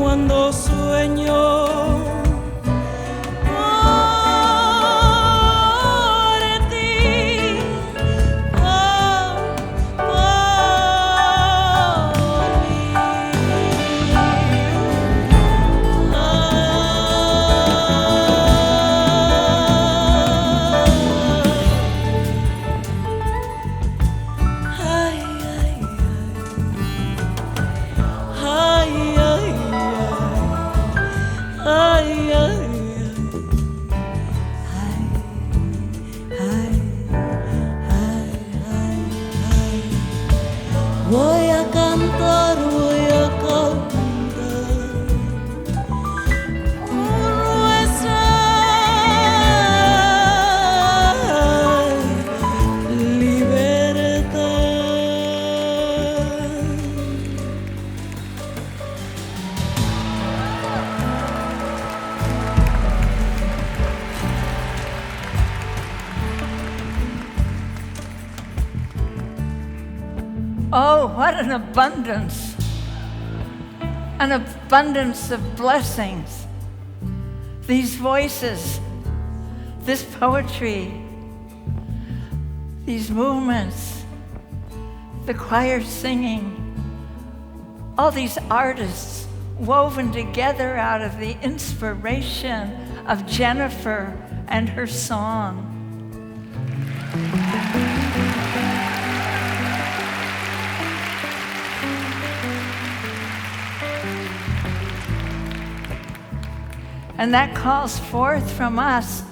cuando sueño por ti, por mí. Ay, ay, ay, ay, ay, ay, voy a cantar nuestra libertad. Oh, what an abundance of blessings. These voices, this poetry, these movements, the choir singing, all these artists woven together out of the inspiration of Jennifer and her song. And that calls forth from us.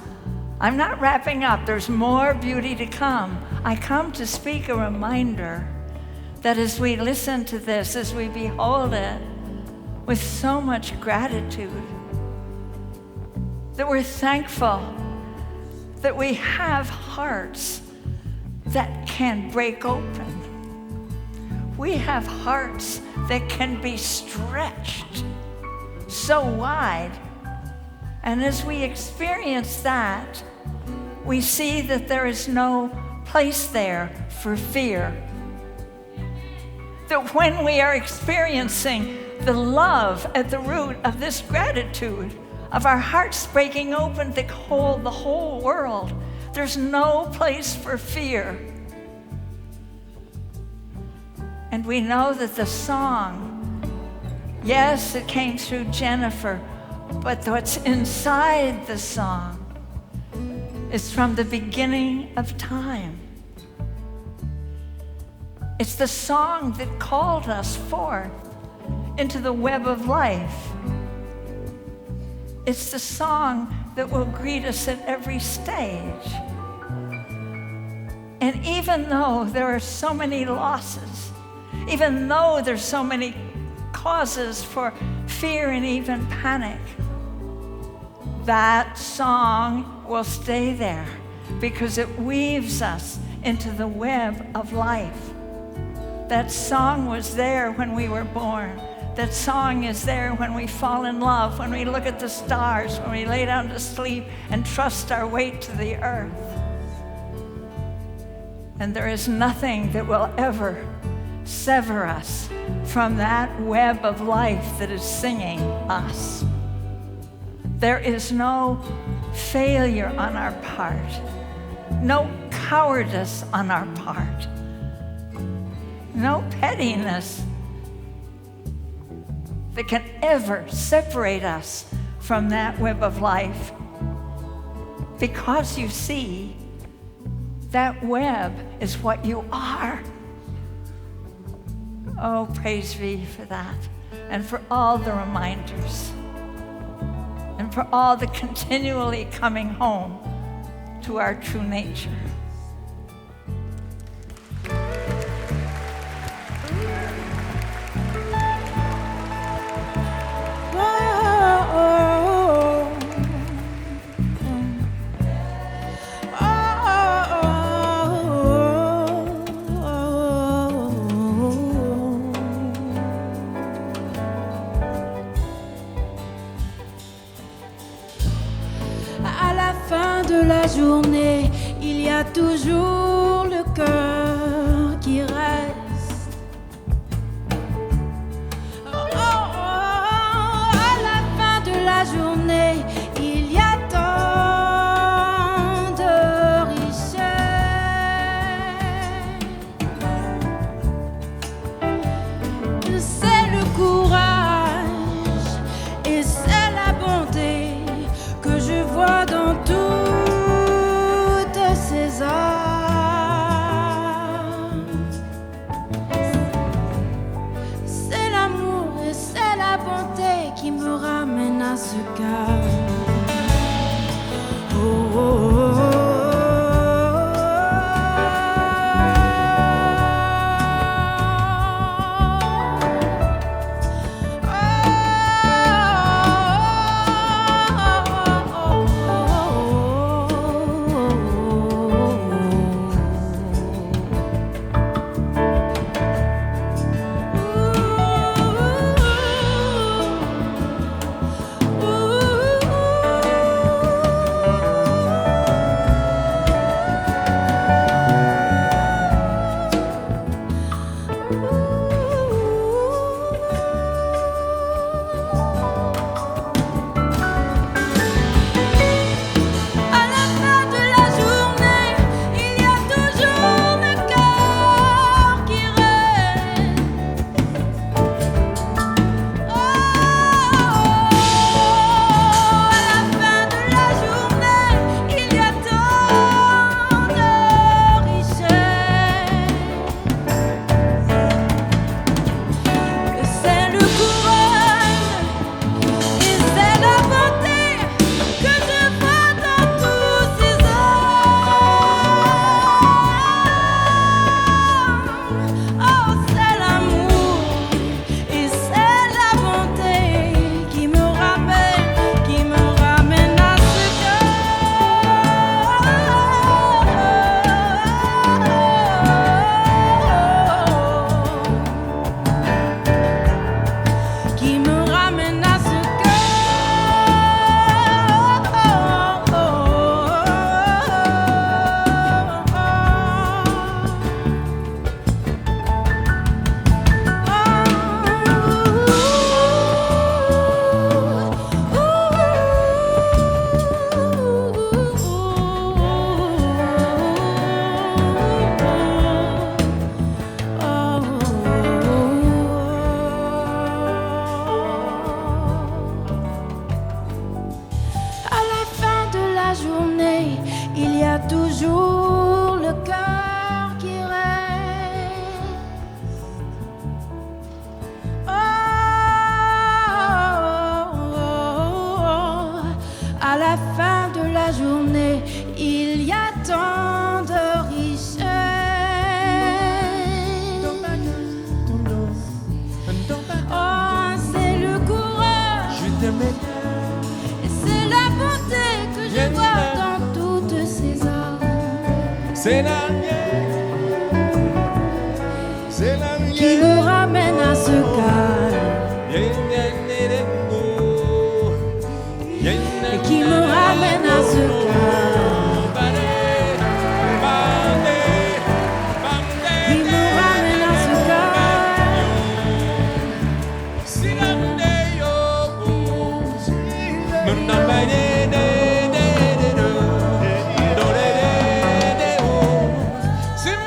I'm not wrapping up. There's more beauty to come. I come to speak a reminder that as we listen to this, as we behold it with so much gratitude, that we're thankful that we have hearts that can break open. We have hearts that can be stretched so wide. And as we experience that, we see that there is no place there for fear. That when we are experiencing the love at the root of this gratitude, of our hearts breaking open to hold the whole world, there's no place for fear. And we know that the song, yes, it came through Jennifer, but what's inside the song is from the beginning of time. It's the song that called us forth into the web of life. It's the song that will greet us at every stage. And even though there are so many losses, even though there's so many causes for fear and even panic, that song will stay there because it weaves us into the web of life. That song was there when we were born. That song is there when we fall in love, when we look at the stars, when we lay down to sleep and trust our weight to the earth. And there is nothing that will ever sever us from that web of life that is singing us. There is no failure on our part, no cowardice on our part, no pettiness that can ever separate us from that web of life. Because you see, that web is what you are. Oh, praise be for that, and for all the reminders, and for all the continually coming home to our true nature. Journée, il y a toujours le cœur qui reste. À la fin de la journée, il y a tant de richesses. C'est le courage et c'est la bonté que je vois dans tout. Ces âmes. toujours le cœur qui reste. Oh, à la fin de la journée, il y a tant de richesses. Oh, c'est le courage et c'est la bonté que je vois dans toutes ces âmes qui me ramènent à ce calme et qui me ramènent à ce calme. C'est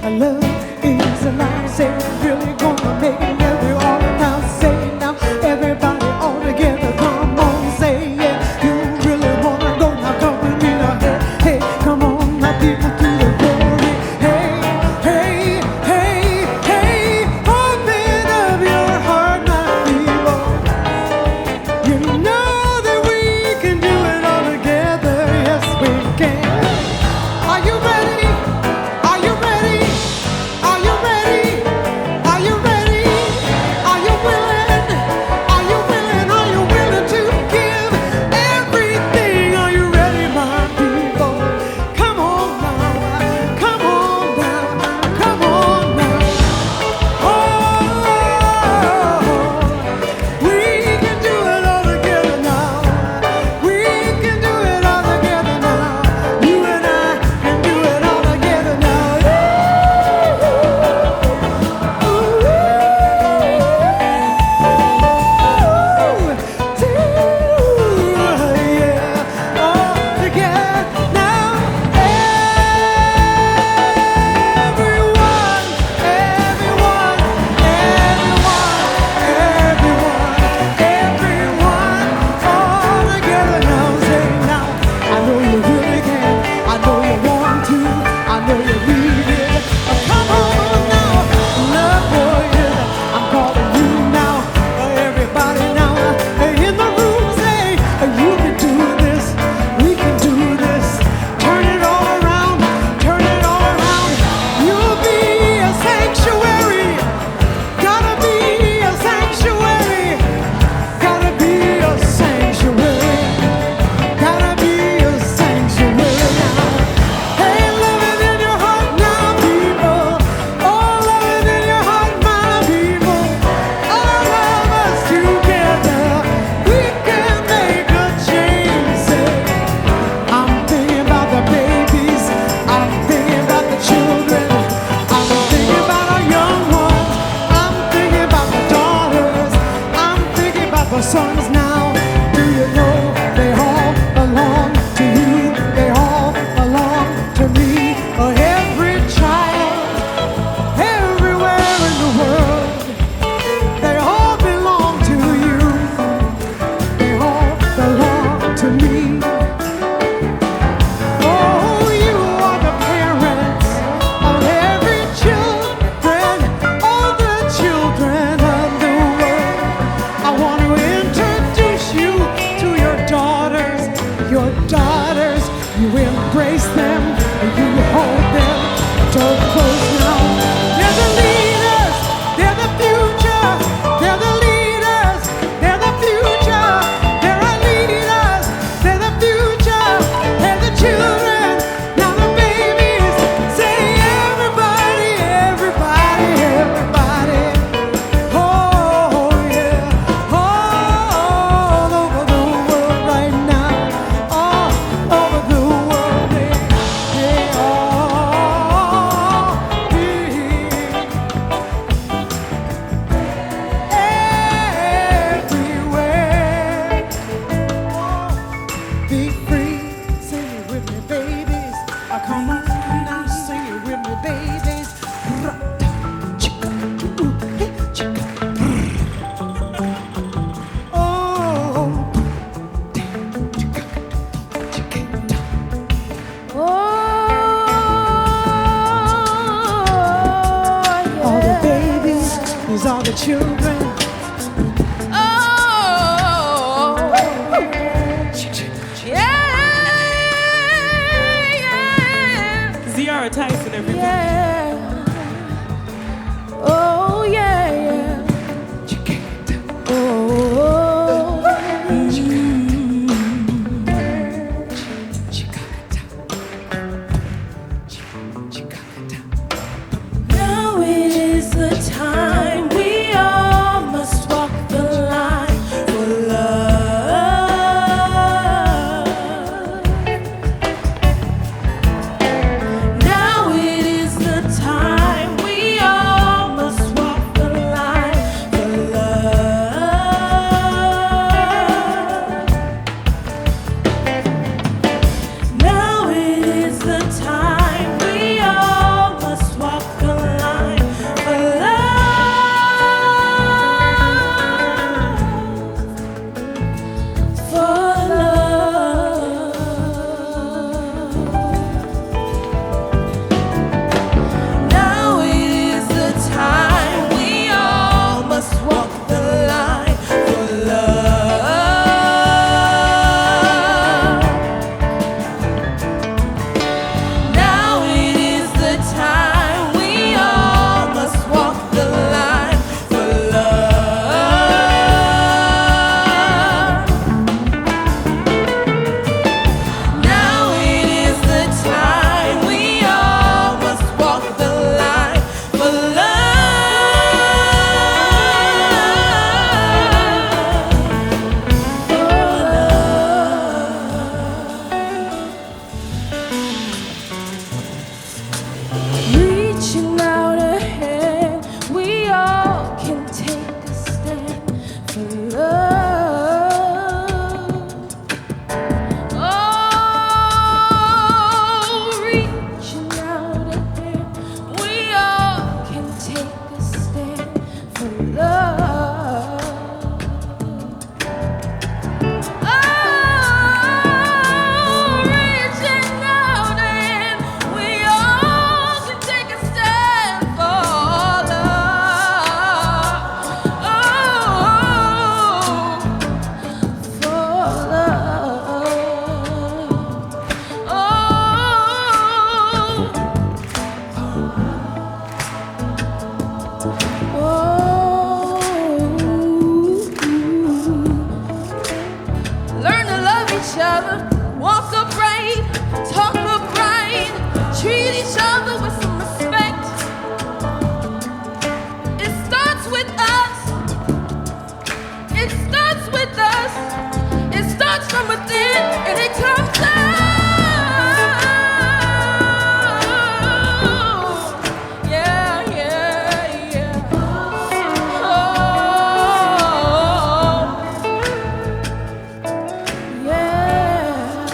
Love is alive. Say really gonna make it. Yeah, we all now say it now. Everybody all together, come on, say yeah. You really wanna go now? Come with me now. Hey, hey, come on, my people, to the glory. Hey, hey, hey, hey, open up your heart, my people. You know that we can do it all together. Yes, we can. Are you ready? Are you ready? Are you ready? Are you ready? Are you willing? Are you willing? Are you willing to give everything? Are you ready, my people? Come on now. Come on now. Come on now. Oh, we can do it all together now. We can do it all together now. You and I can do it all together now. Songs now, do you know they all belong to you? They all belong to me. Every child, everywhere in the world, they all belong to you. They all belong to me. Oh, you are the parents of every children, all the children of the world. I want to introduce you to your daughters. Your daughters, you embrace them, you hold them so close now. They're the leaders, they're the future, they're the leaders, they're the future, they're our leaders, they're the future, they're the children, now the babies. Say everybody, everybody, everybody. Oh yeah, all over the world right now, all over the world, they all be everywhere. Be free, sing it with me, babies. Come on now, sing it with me, babies. All the babies, these are the children. Ziara Tyson, everybody. Oh yeah, yeah. Now is the time we all must walk the line for love. Now it is the time we all must walk the line for love. Now it is the time we all must walk the Learn to love each other, walk upright, talk upright, treat each other with some respect. It starts with us. It starts with us. It starts from within and it comes out. Yeah, yeah, yeah. Oh, yeah.